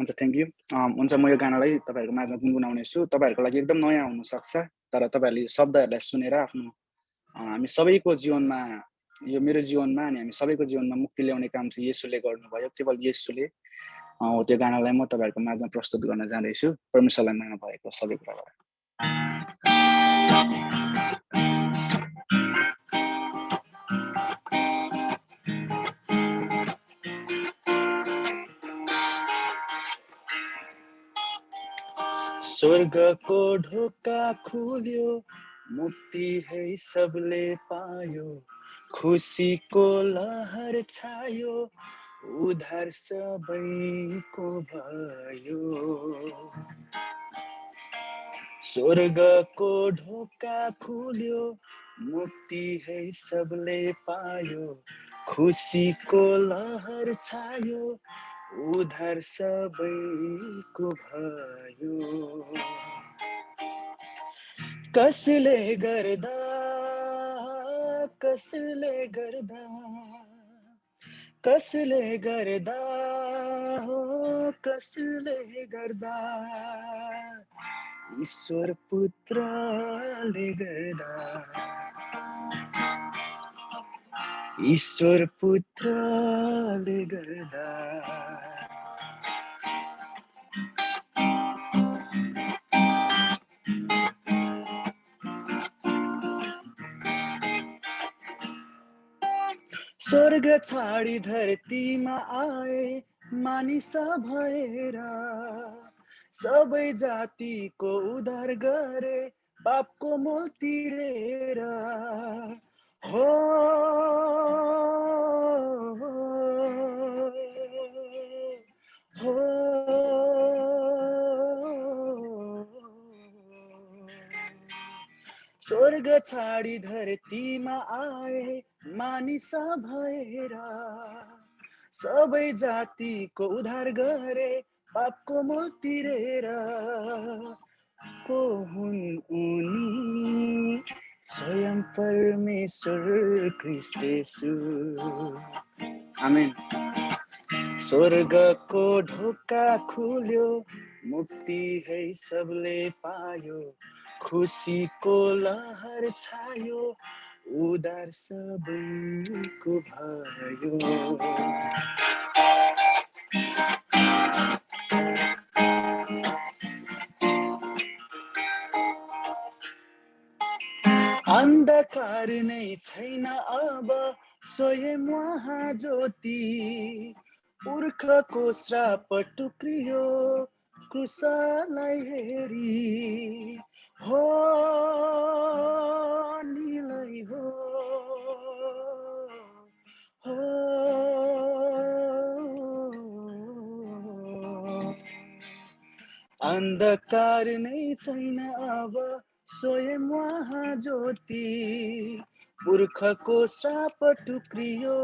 हुन्छ थ्याङ्क यू। हुन्छ, म यो गानालाई तपाईँहरूको माझमा गुनगुनाउनेछु। तपाईँहरूको लागि एकदम नयाँ हुनसक्छ, तर तपाईँहरूले शब्दहरूलाई सुनेर आफ्नो हामी सबैको जीवनमा, यो मेरो जीवनमा अनि हामी सबैको जीवनमा मुक्ति ल्याउने काम चाहिँ येशूले गर्नुभयो, केवल येशूले। त्यो गानालाई म तपाईँहरूको माझमा प्रस्तुत गर्न जाँदैछु। परमेश्वरलाई महिमा भएको सबै कुराबाट। स्वर्गको ढोका खुल्यो, मुक्ति है सबले पायो, खुसीको लहर छायो, उद्धार सबैको भयो। स्वर्गको ढोका खुल्यो, मुक्ति है सबले पायो, खुसीको लहर छायो, उद्धार सबैको भयो। कसले गर्दा कसले गर्दा कसले गर्दा हो कसले गर्दा ईश्वर पुत्रले गर्दा ईश्वर पुत्रले गर्दा स्वर्ग छाडी धरतीमा आए मानिस भएर सबै जातिको उद्धार गरे पापको मोल तिरेर हो हो स्वर्ग छाडी धरतीमा आए मानिस भएर सबै जातिको उद्धार गरे पापको मोल तिरेर को हुन् उनी स्वयं परमेश्वर ख्रीष्ट येशू आमेन स्वर्गको ढोका खुल्यो मुक्ति है सबले पायो खुसीको लहर छायो उदार सबैको भयो अन्धकार नै छैन अब स्वयं उहाँ ज्योति पुर्खको श्राप टुक्रियो क्रुसलाई हेरी हो निलै हो हो अन्धकार नै छैन अब स्वयं उहाँ ज्योति पुर्खको श्राप टुक्रियो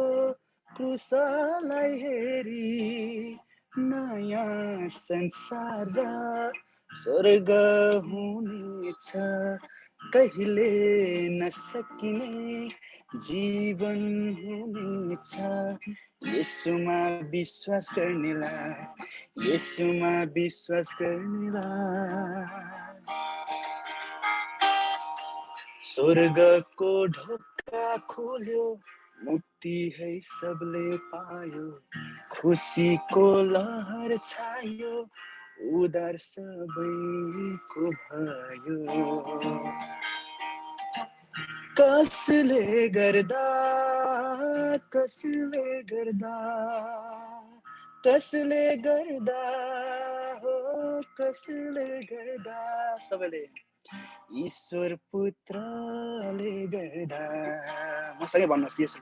क्रुसलाई हेरी नयाँ संसार स्वर्ग हुनेछ कहिले नसकिने जीवन हुनेछ येशूमा विश्वास गर्नेलाई येशूमा विश्वास गर्नेलाई स्वर्गको ढोका खोल्यो मुक्ति है सबले पायो खुसीको लहर छायो उदार सबैको भयो कसले गर्दा कसले गर्दा कसले गर्दा हो कसले गर्दा सबैले ईश्वर पुत्रले गर्दा मसँगै भन्नुहोस्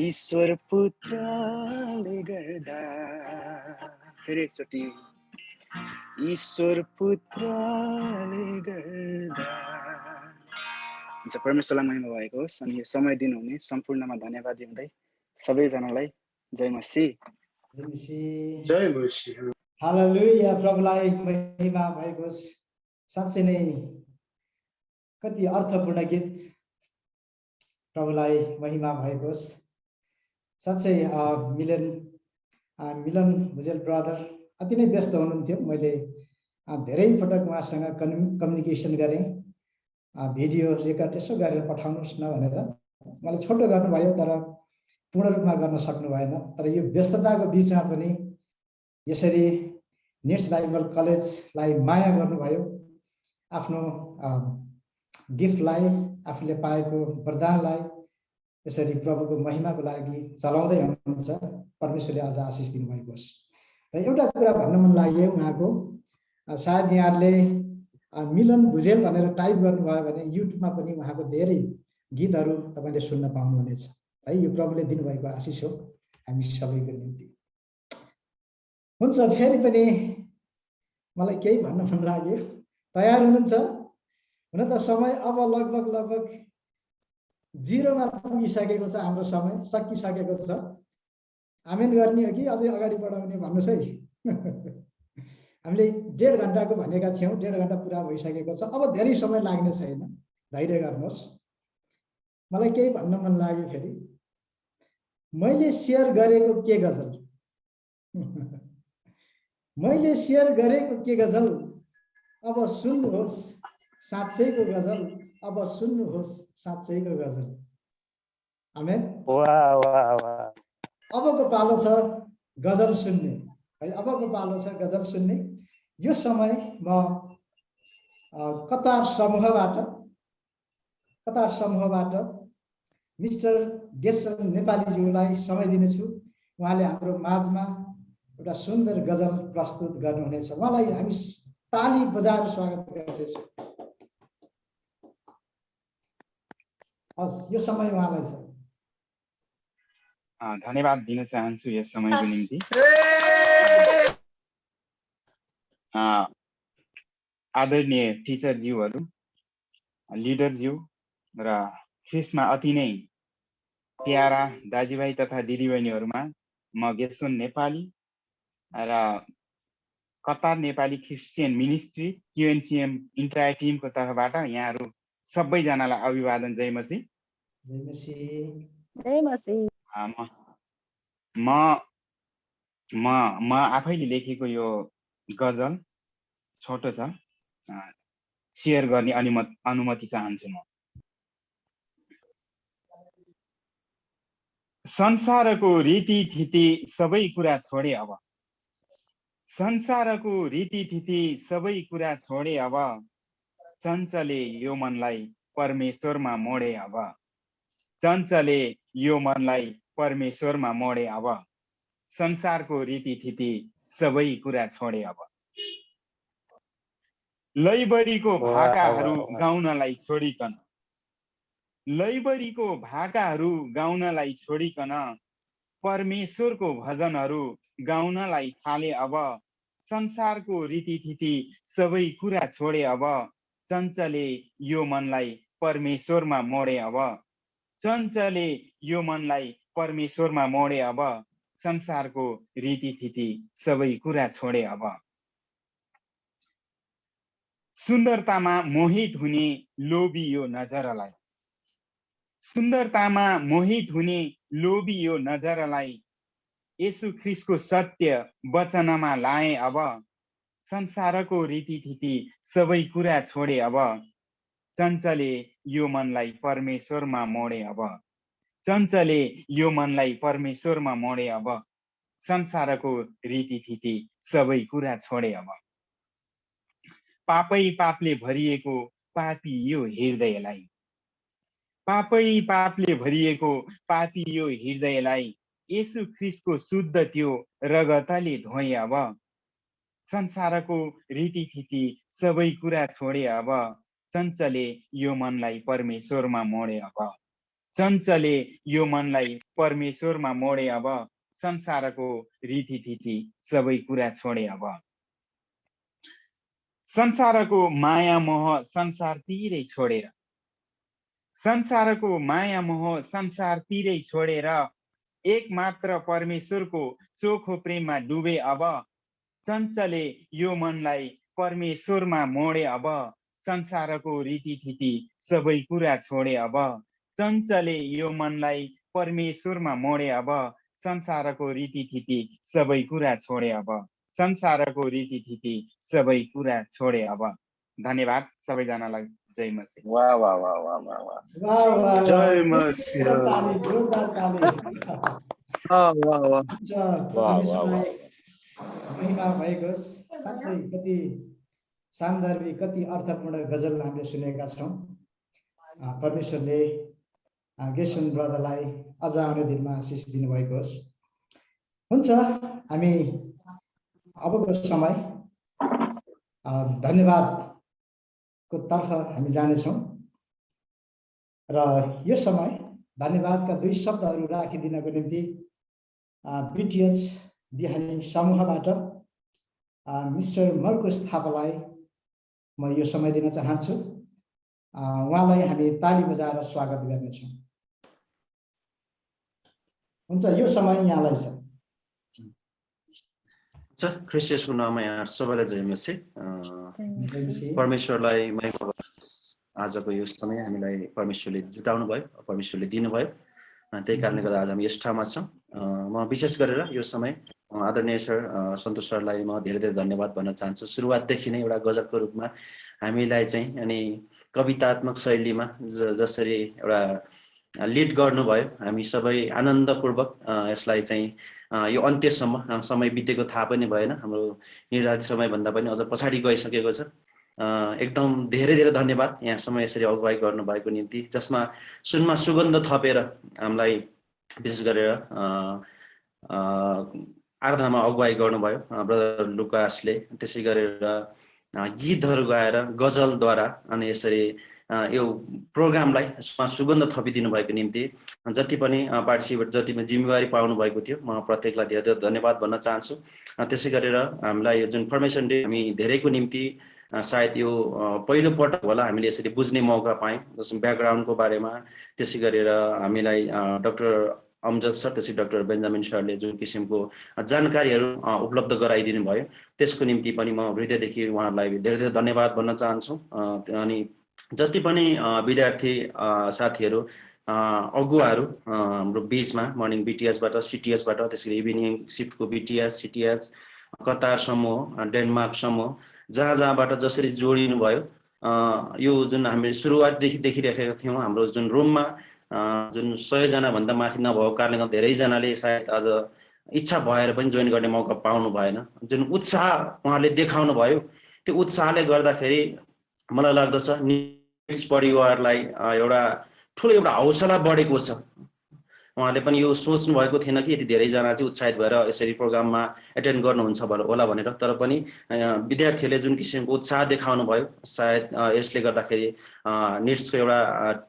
ईश्वर पुत्रले गर्दा फेरि एकचोटि ईश्वर पुत्रले गर्दा हुन्छ परमेश्वरलाई महिमा भएको होस् अनि यो समय दिनुहुने सम्पूर्णमा धन्यवाद दिँदै सबैजनालाई जय मसीह जय मसीह हालेलुया प्रभुलाई महिमा भएको होस् साँच्चै नै कति अर्थपूर्ण गीत प्रभुलाई महिमा भएको होस् साँच्चै मिलन भुजेल ब्रदर अति नै व्यस्त हुनुहुन्थ्यो मैले धेरै पटक उहाँसँग कम्युनिकेसन गरेँ भिडियो रेकर्ड यसो गरेर पठाउनुहोस् न भनेर मलाई छोटो गर्नुभयो तर पूर्ण रूपमा गर्न सक्नु भएन तर यो व्यस्तताको बिचमा पनि यसरी नेट्स बाइबल कलेजलाई माया गर्नुभयो आफ्नो गिफ्टलाई आफूले पाएको वरदानलाई यसरी प्रभुको महिमाको लागि चलाउँदै हुनुहुन्छ परमेश्वरले अझ आशिष दिनुभएको होस् र एउटा कुरा भन्न मन लाग्यो उहाँको सायद यहाँहरूले मिलन भुजेल भनेर टाइप गर्नुभयो भने युट्युबमा पनि उहाँको धेरै गीतहरू तपाईँले सुन्न पाउनुहुनेछ है यो प्रभुले दिनुभएको आशिष हो हामी सबैको निम्ति हुन्छ फेरि पनि मलाई केही भन्न मन लाग्यो तयार हुनुहुन्छ हुन त समय अब लगभग जिरोमा पुगिसकेको छ हाम्रो समय सकिसकेको छ आमेन गर्ने हो कि अझै अगाडि बढाउने भन्नुहोस् है हामीले 1.5 घण्टाको भनेका थियौँ 1.5 घण्टा पुरा भइसकेको छ अब धेरै समय लाग्ने छैन धैर्य गर्नुहोस् मलाई केही भन्न मन लाग्यो फेरि मैले सेयर गरेको के गजल मैले सेयर गरेको के गजल अब सुन्नुहोस् साँच्चैको गजल अब सुन्नुहोस् साँच्चैको गजल। आमेन। वाह वाह वाह। अबको पालो छ गजल सुन्ने है, अबको पालो छ गजल सुन्ने। यो समय म कतार समूहबाट मिस्टर गेसन नेपालीज्यूलाई समय दिनेछु। उहाँले हाम्रो माझमा एउटा सुन्दर गजल प्रस्तुत गर्नुहुनेछ। उहाँलाई हामी ताली बजाएर स्वागत गर्दैछौँ। हस्, यो समय उहाँलाई छ। धन्यवाद दिन चाहन्छु यस समयको निम्ति। आदरणीय टिचरज्यूहरू, लिडरज्यू र ख्रिस्टमा अति नै प्यारा दाजुभाइ तथा दिदीबहिनीहरूमा म गेसन नेपाली र कतार नेपाली क्रिस्चियन मिनिस्ट्री क्युएनसिएम इन्ट्राय टिमको तर्फबाट यहाँहरू सबैजनालाई अभिवादन। जय मसीह। म आफैले लेखेको यो गजल छोटो छ, शेयर गर्ने अनुमति चाहन्छु म। संसारको रीतिथिति सबै कुरा छोडे अब, संसारको रीतिथिति सबै कुरा छोडे अब, चञ्चले यो मनलाई परमेश्वरमा मोडे अब, चञ्चले यो मनलाई परमेश्वरमा मोडे अब, संसारको रीतिथिति सबै कुरा छोडे अब। लैबरीको भाकाहरू गाउनलाई छोडिकन, लैबरीको भाकाहरू गाउनलाई छोडिकन, परमेश्वरको भजनहरू गाउनलाई थाले अब, संसारको रीतिथिति सबै कुरा छोडे अब, चञ्चले यो मनलाई परमेश्वरमा मोडे अब, चञ्चले यो मनलाई परमेश्वरमा मोडे अब, संसारको रीतिथिति सबै कुरा छोडे अब। सुन्दरतामा मोहित हुने लोभी यो नजरलाई, सुन्दरतामा मोहित हुने लोभी यो नजरलाई, येशू ख्रिस्टको सत्य वचनमा लाए अब, संसारको रीतिथिति सबै कुरा छोडे अब, चञ्चले यो मनलाई परमेश्वरमा मोडे अब, चञ्चले यो मनलाई परमेश्वरमा मोडे अब, संसारको रीतिथिति सबै कुरा छोडे अब। पापै पापले भरिएको पापी यो हृदयलाई, पापै पापले भरिएको पापी यो हृदयलाई, येशू ख्रिस्टको शुद्ध त्यो रगतले धोए अब, संसारको रीतिथिति सबै कुरा छोडे अब, चञ्चले यो मनलाई परमेश्वरमा मोडे अब, चञ्चले यो मनलाई परमेश्वरमा मोडे अब, संसारको रीतिथिति सबै कुरा छोडे अब। संसारको माया मोह संसारतिरै छोडेर, संसारको माया मोह संसारतिरै छोडेर, एक मात्र परमेश्वरको चोखो प्रेममा डुबे अब, चञ्चले यो मनलाई परमेश्वरमा मोडे अब, संसारको रीतिथिति सबै कुरा छोडे अब, चञ्चले यो मनलाई परमेश्वरमा मोडे अब, संसारको रीतिथिति सबै कुरा छोडे अब, संसारको रीतिथिति सबै कुरा छोडे अब। धन्यवाद सबैजनालाई। जय मसीह। वाह वाह वाह वाह वाह वाह। जय मसीह। महिमा भएको साँच्चै कति सान्दर्भिक कति अर्थपूर्ण गजल हामीले सुनेका छौँ। परमेश्वरले गेसन ब्रदरलाई अझ आउने दिनमा आशिष दिनुभएको होस्। हुन्छ, हामी अबको समय धन्यवादको तर्फ हामी जानेछौँ र यो समय धन्यवादका दुई शब्दहरू राखिदिनको निम्ति बिटिएच बिहानी समूहबाट मिस्टर मर्कुस थापालाई म यो समय दिन चाहन्छु। उहाँलाई हामी ताली बजाएर स्वागत गर्नेछौँ। हुन्छ, यो समय यहाँलाई छ। ख्रिस्टको नाममा यहाँ सबैलाई जय मसीह। परमेश्वरलाई महिमा। आजको यो समय हामीलाई परमेश्वरले जुटाउनु भयो, परमेश्वरले दिनुभयो। त्यही कारणले गर्दा आज हामी यस ठाउँमा छौँ। म विशेष गरेर यो समय आदरणीय सर सन्तोष सरलाई म धेरै धेरै धन्यवाद भन्न चाहन्छु। सुरुवातदेखि नै एउटा गजबको रूपमा हामीलाई चाहिँ अनि कवितात्मक शैलीमा जसरी एउटा लिड गर्नुभयो, हामी सबै आनन्दपूर्वक यसलाई चाहिँ यो अन्त्यसम्म समय बितेको थाहा पनि भएन। हाम्रो निर्धारित समयभन्दा पनि अझ पछाडि गइसकेको छ। एकदम धेरै धेरै धन्यवाद यहाँसम्म यसरी अगुवाई गर्नुभएको निम्ति, जसमा सुनमा सुगन्ध थपेर हामीलाई विशेष गरेर आराधनामा अगुवाई गर्नुभयो ब्रदर लुकासले। त्यसै गरेर गीतहरू गाएर गजलद्वारा अनि यसरी यो प्रोग्रामलाई सुगन्ध थपिदिनु भएको निम्ति जति पनि पार्टिसिपेट जति पनि जिम्मेवारी पाउनु भएको थियो, म प्रत्येकलाई धेरै धेरै धन्यवाद भन्न चाहन्छु। त्यसै गरेर हामीलाई यो जुन फर्मेसन डे हामी धेरैको निम्ति सायद यो पहिलो पटक होला हामीले यसरी बुझ्ने मौका पायौँ, जसमा ब्याकग्राउन्डको बारेमा। त्यसै गरेर हामीलाई डाक्टर अमजद सर त्यसै डाक्टर बेन्जामिन सरले जुन किसिमको जानकारीहरू उपलब्ध गराइदिनु भयो, त्यसको निम्ति पनि म हृदयदेखि उहाँहरूलाई धेरै धेरै धन्यवाद भन्न चाहन्छु। अनि जति पनि विद्यार्थी साथीहरू अगुवाहरू हाम्रो बिचमा मर्निङ बिटिएसबाट सिटिएसबाट त्यसरी इभिनिङ सिफ्टको बिटिएस सिटिएस कतार समूह डेनमार्क समूह जहाँबाट जसरी जोडिनु भयो, यो जुन हामीले सुरुवातदेखि देखिरहेका थियौँ हाम्रो जुन रुममा जुन 100 जनाभन्दा माथि नभएको कारणले गर्दा धेरैजनाले सायद आज इच्छा भएर पनि जोइन गर्ने मौका पाउनु भएन। जुन उत्साह उहाँले देखाउनु भयो, त्यो उत्साहले गर्दाखेरि मलाई लाग्दछ निड्स परिवारलाई एउटा ठुलो एउटा हौसला बढेको छ। उहाँले पनि यो सोच्नु भएको थिएन कि यति धेरैजना चाहिँ उत्साहित भएर यसरी प्रोग्राममा एटेन्ड गर्नुहुन्छ होला भनेर, तर पनि विद्यार्थीहरूले जुन किसिमको उत्साह देखाउनु भयो, सायद यसले गर्दाखेरि निड्सको एउटा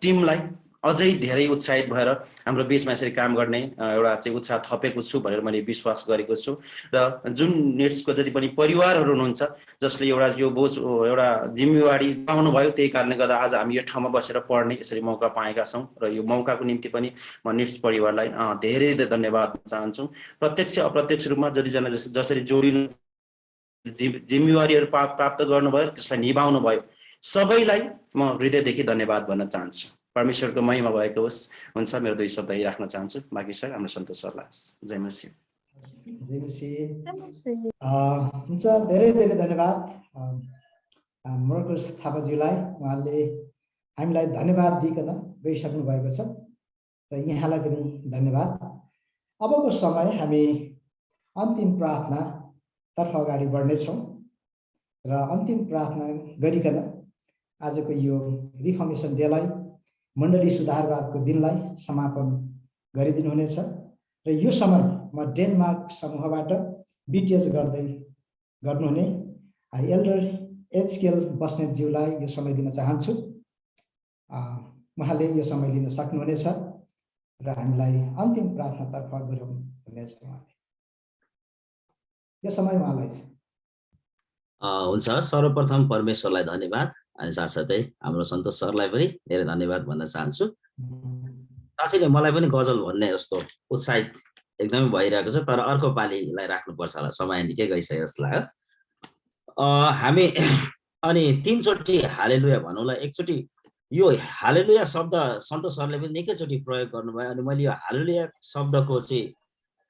टिमलाई अझै धेरै उत्साहित भएर हाम्रो बिचमा यसरी काम गर्ने एउटा चाहिँ उत्साह थपेको छु भनेर मैले विश्वास गरेको छु। र जुन निड्सको जति पनि परिवारहरू हुनुहुन्छ जसले एउटा यो बोझ एउटा जिम्मेवारी पाउनु भयो, त्यही कारणले गर्दा आज हामी यो ठाउँमा बसेर पढ्ने यसरी मौका पाएका छौँ र यो मौकाको निम्ति पनि म निड्स परिवारलाई धेरै धेरै धन्यवाद चाहन्छु। प्रत्यक्ष अप्रत्यक्ष रूपमा जतिजना जसरी जोडिनु जिम्मेवारीहरू प्राप्त गर्नुभयो, त्यसलाई निभाउनु भयो, सबैलाई म हृदयदेखि धन्यवाद भन्न चाहन्छु। परमेश्वरको महिमा भएको होस्। हुन्छ, मेरो 2 शब्द यही राख्न चाहन्छु। बाँकी सर हाम्रो सन्तोष सरलाई। जय मसीह। जय मसीह। हुन्छ, धेरै धेरै धन्यवाद मर्कुस थापाज्यूलाई। उहाँले हामीलाई धन्यवाद दिइकन गइसक्नु भएको छ र यहाँलाई पनि धन्यवाद। अबको समय हामी अन्तिम प्रार्थनातर्फ अगाडि बढ्नेछौँ र अन्तिम प्रार्थना गरिकन आजको यो रिफर्मेसन डेलाई मण्डली सुधारवादको दिनलाई समापन गरिदिनुहुनेछ। र यो समय म डेनमार्क समूहबाट बिटिएस गर्नुहुने एल्डर एचकेएल बस्नेतज्यूलाई यो समय दिन चाहन्छु। उहाँले यो समय लिन सक्नुहुनेछ र हामीलाई अन्तिम प्रार्थनातर्फ गराउनुहुनेछ। उहाँले यो समय उहाँलाई हुन्छ। सर्वप्रथम परमेश्वरलाई धन्यवाद अनि साथसाथै हाम्रो सन्तोष सरलाई पनि धेरै धन्यवाद भन्न चाहन्छु। साथीले मलाई पनि गजल भन्ने जस्तो उत्साहित एकदमै भइरहेको छ, तर अर्को पालिलाई राख्नुपर्छ होला, समय निकै गइसक्यो जस्तो लाग्यो। हामी अनि 3 चोटि हालेलुया भन्नुलाई एकचोटि यो हालेलुया शब्द सन्तोष सरले पनि निकैचोटि प्रयोग गर्नुभयो। अनि मैले यो हालेलुया शब्दको चाहिँ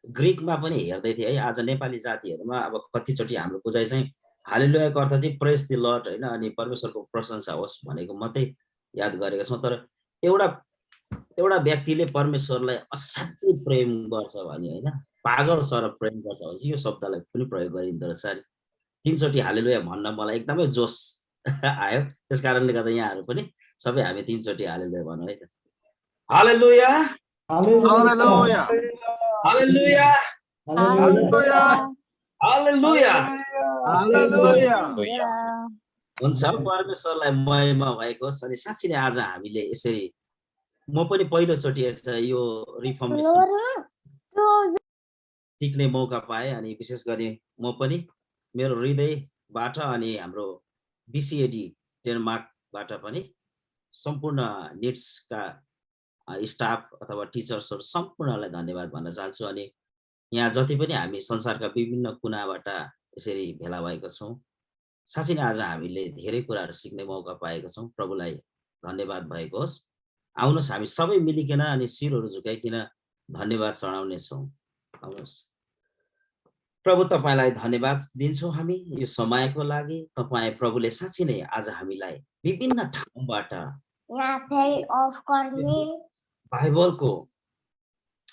ग्रिकमा पनि हेर्दै थिएँ है। आज नेपाली जातिहरूमा अब कतिचोटि हाम्रो बुझाइ चाहिँ हालेलुयाको अर्थ चाहिँ प्रेज द लर्ड होइन, अनि परमेश्वरको प्रशंसा होस् भनेको मात्रै याद गरेका छौँ। तर एउटा व्यक्तिले परमेश्वरलाई असाध्यै प्रेम गर्छ भने होइन, पागल सर प्रेम गर्छ भने यो शब्दलाई पनि प्रयोग गरिँदो रहेछ। 3 चोटि हालेलुया भन्न मलाई एकदमै जोस आयो। त्यस कारणले गर्दा यहाँहरू पनि सबै हामी 3 चोटि हालेलुया भनौँ है त। हालेलुया हालेलुया हालेलुया हालेलुया हालेलुया हालेलुया। हुन्छ, परमेश्वरलाई महिमा भएको होस्। अनि साँच्चै नै आज हामीले यसरी म पनि पहिलोचोटि यो रिफर्मेसन सिक्ने मौका पाएँ। अनि विशेष गरी म पनि मेरो हृदयबाट अनि हाम्रो बिसिएडी डेनमार्कबाट पनि सम्पूर्ण निड्सका स्टाफ अथवा टिचर्सहरू सम्पूर्णलाई धन्यवाद भन्न चाहन्छु। अनि यहाँ जति पनि हामी संसारका विभिन्न कुनाबाट यसरी भेला भएका छौँ, साँच्चै नै आज हामीले धेरै कुराहरू सिक्ने मौका पाएका छौँ। प्रभुलाई धन्यवाद भएको होस्। आउनुहोस् हामी सबै मिलिकन अनि शिरहरू झुकाइकन धन्यवाद चढाउने छौँ। आउनुहोस्। प्रभु तपाईँलाई धन्यवाद दिन्छौँ हामी यो समयको लागि। तपाईँ प्रभुले साँच्चै नै आज हामीलाई विभिन्न ठाउँबाट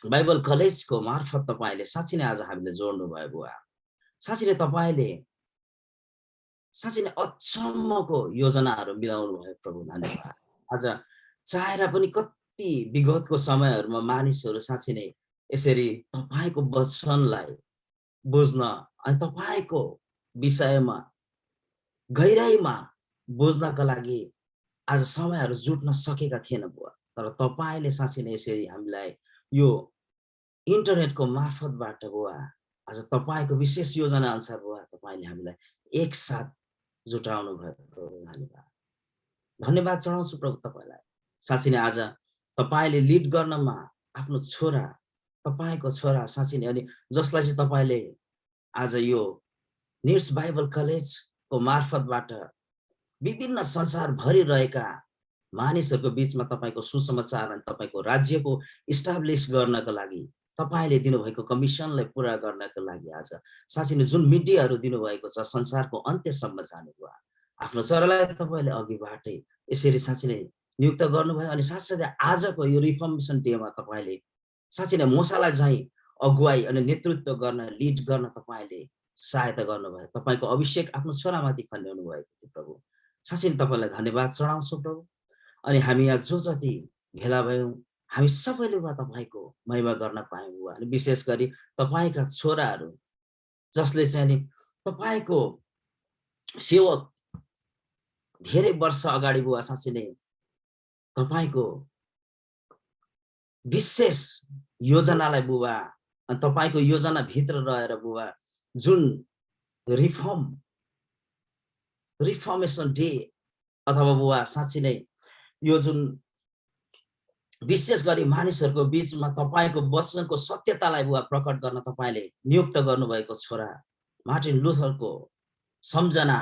बाइबल कलेजको मार्फत तपाईँले साँच्चै नै आज हामीले जोड्नु भयो बुवा। साँच्चै नै तपाईँले साँच्चै नै अचम्मको योजनाहरू मिलाउनु भयो प्रभु, धन्यवाद। आज चाहेर पनि कति विगतको समयहरूमा मानिसहरू साँच्चै नै यसरी तपाईँको वचनलाई बुझ्न अनि तपाईँको विषयमा गहिराइमा बुझ्नका लागि आज समयहरू जुट्न सकेका थिएन बुवा। तर तपाईँले साँच्चै नै यसरी हामीलाई यो इन्टरनेटको मार्फतबाट बुवा आज तपाईँको विशेष योजना अनुसार बुवा तपाईँले हामीलाई एकसाथ जुटाउनु भयो प्रभु, धन्यवाद। धन्यवाद चढाउँछु प्रभु तपाईँलाई। साँच्चै नै आज तपाईँले लिड गर्नमा आफ्नो छोरा, तपाईँको छोरा साँच्चै नै, अनि जसलाई चाहिँ तपाईँले आज यो निड्स बाइबल कलेजको मार्फतबाट विभिन्न संसारभरि रहेका मानिसहरूको बिचमा तपाईँको सुसमाचार अनि तपाईँको राज्यको इस्टाब्लिस गर्नको लागि तपाईँले दिनुभएको कमिसनलाई पुरा गर्नको लागि आज साँच्चै नै जुन मिडियाहरू दिनुभएको छ संसारको अन्त्यसम्म जाने भयो, आफ्नो छोरालाई तपाईँले अघिबाटै यसरी साँच्चै नै नियुक्त गर्नुभयो। अनि साथसाथै आजको यो रिफर्मेसन डेमा तपाईँले साँच्चै नै मोसालाई चाहिँ अगुवाई अनि नेतृत्व गर्न, लिड गर्न तपाईँले सहायता गर्नुभयो। तपाईँको अभिषेक आफ्नो छोरामाथि खन्याउनु भएको थियो प्रभु। साँच्चै नै तपाईँलाई धन्यवाद चढाउँछौँ प्रभु। अनि हामी यहाँ जो जति भेला भयौँ हामी सबैले बुवा तपाईँको महिमा गर्न पायौँ बुवा। अनि विशेष गरी तपाईँका छोराहरू जसले चाहिँ नि तपाईँको सेवक धेरै वर्ष अगाडि बुवा साँच्चै नै तपाईँको विशेष योजनालाई बुवा अनि तपाईँको योजनाभित्र रहेर बुवा जुन रिफर्मेसन डे अथवा बुवा साँच्चै नै यो जुन विशेष गरी मानिसहरूको बीचमा तपाईँको वचनको सत्यतालाई बुवा प्रकट गर्न तपाईँले नियुक्त गर्नुभएको छोरा मार्टिन लुथरको सम्झना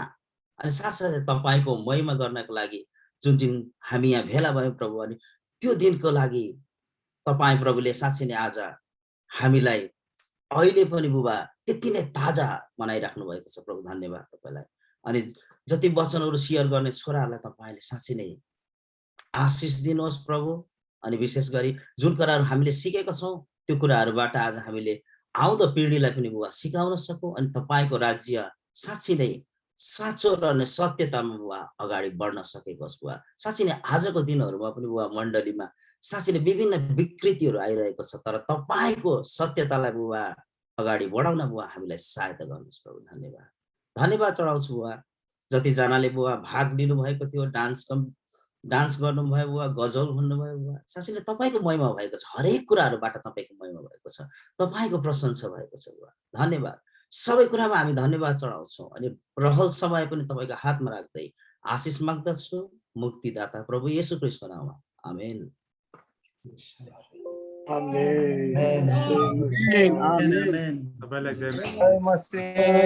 अनि साथसाथै तपाईँको महिमा गर्नको लागि जुन दिन हामी यहाँ भेला भयौँ प्रभु, अनि त्यो दिनको लागि तपाईँ प्रभुले साँच्चै नै आज हामीलाई अहिले पनि बुबा त्यति नै ताजा बनाइराख्नु भएको छ प्रभु, धन्यवाद तपाईँलाई। अनि जति वचनहरू सेयर गर्ने छोराहरूलाई तपाईँले साँच्चै नै आशिष दिनुहोस् प्रभु। अनि विशेष गरी जुन कुराहरू हामीले सिकेका छौँ त्यो कुराहरूबाट आज हामीले आउँदो पिँढीलाई पनि बुवा सिकाउन सकौँ अनि तपाईँको राज्य साँच्चै नै साँचो र सत्यतामा बुवा अगाडि बढ्न सकेको होस् बुवा। साँच्चै नै आजको दिनहरूमा पनि बुवा मण्डलीमा साँच्चै नै विभिन्न विकृतिहरू आइरहेको छ, तर तपाईँको सत्यतालाई बुवा अगाडि बढाउन बुवा हामीलाई सहायता गर्नुहोस् प्रभु, धन्यवाद। धन्यवाद चढाउँछु बुवा जतिजनाले बुवा भाग लिनुभएको थियो, डान्स गर्नुभयो बुवा, गजल भन्नुभयो बुवा, साँच्चै नै तपाईँको महिमा भएको छ। हरेक कुराहरूबाट तपाईँको महिमा भएको छ, तपाईँको प्रशंसा भएको छ बुवा, धन्यवाद। सबै कुरामा हामी धन्यवाद चढाउँछौँ। अनि रहल समय पनि तपाईँको हातमा राख्दै आशिष माग्दछु मुक्तिदाता प्रभु येशू ख्रीष्टको नाममा, आमेन। आमेन। तपाईँलाई जय मसीह।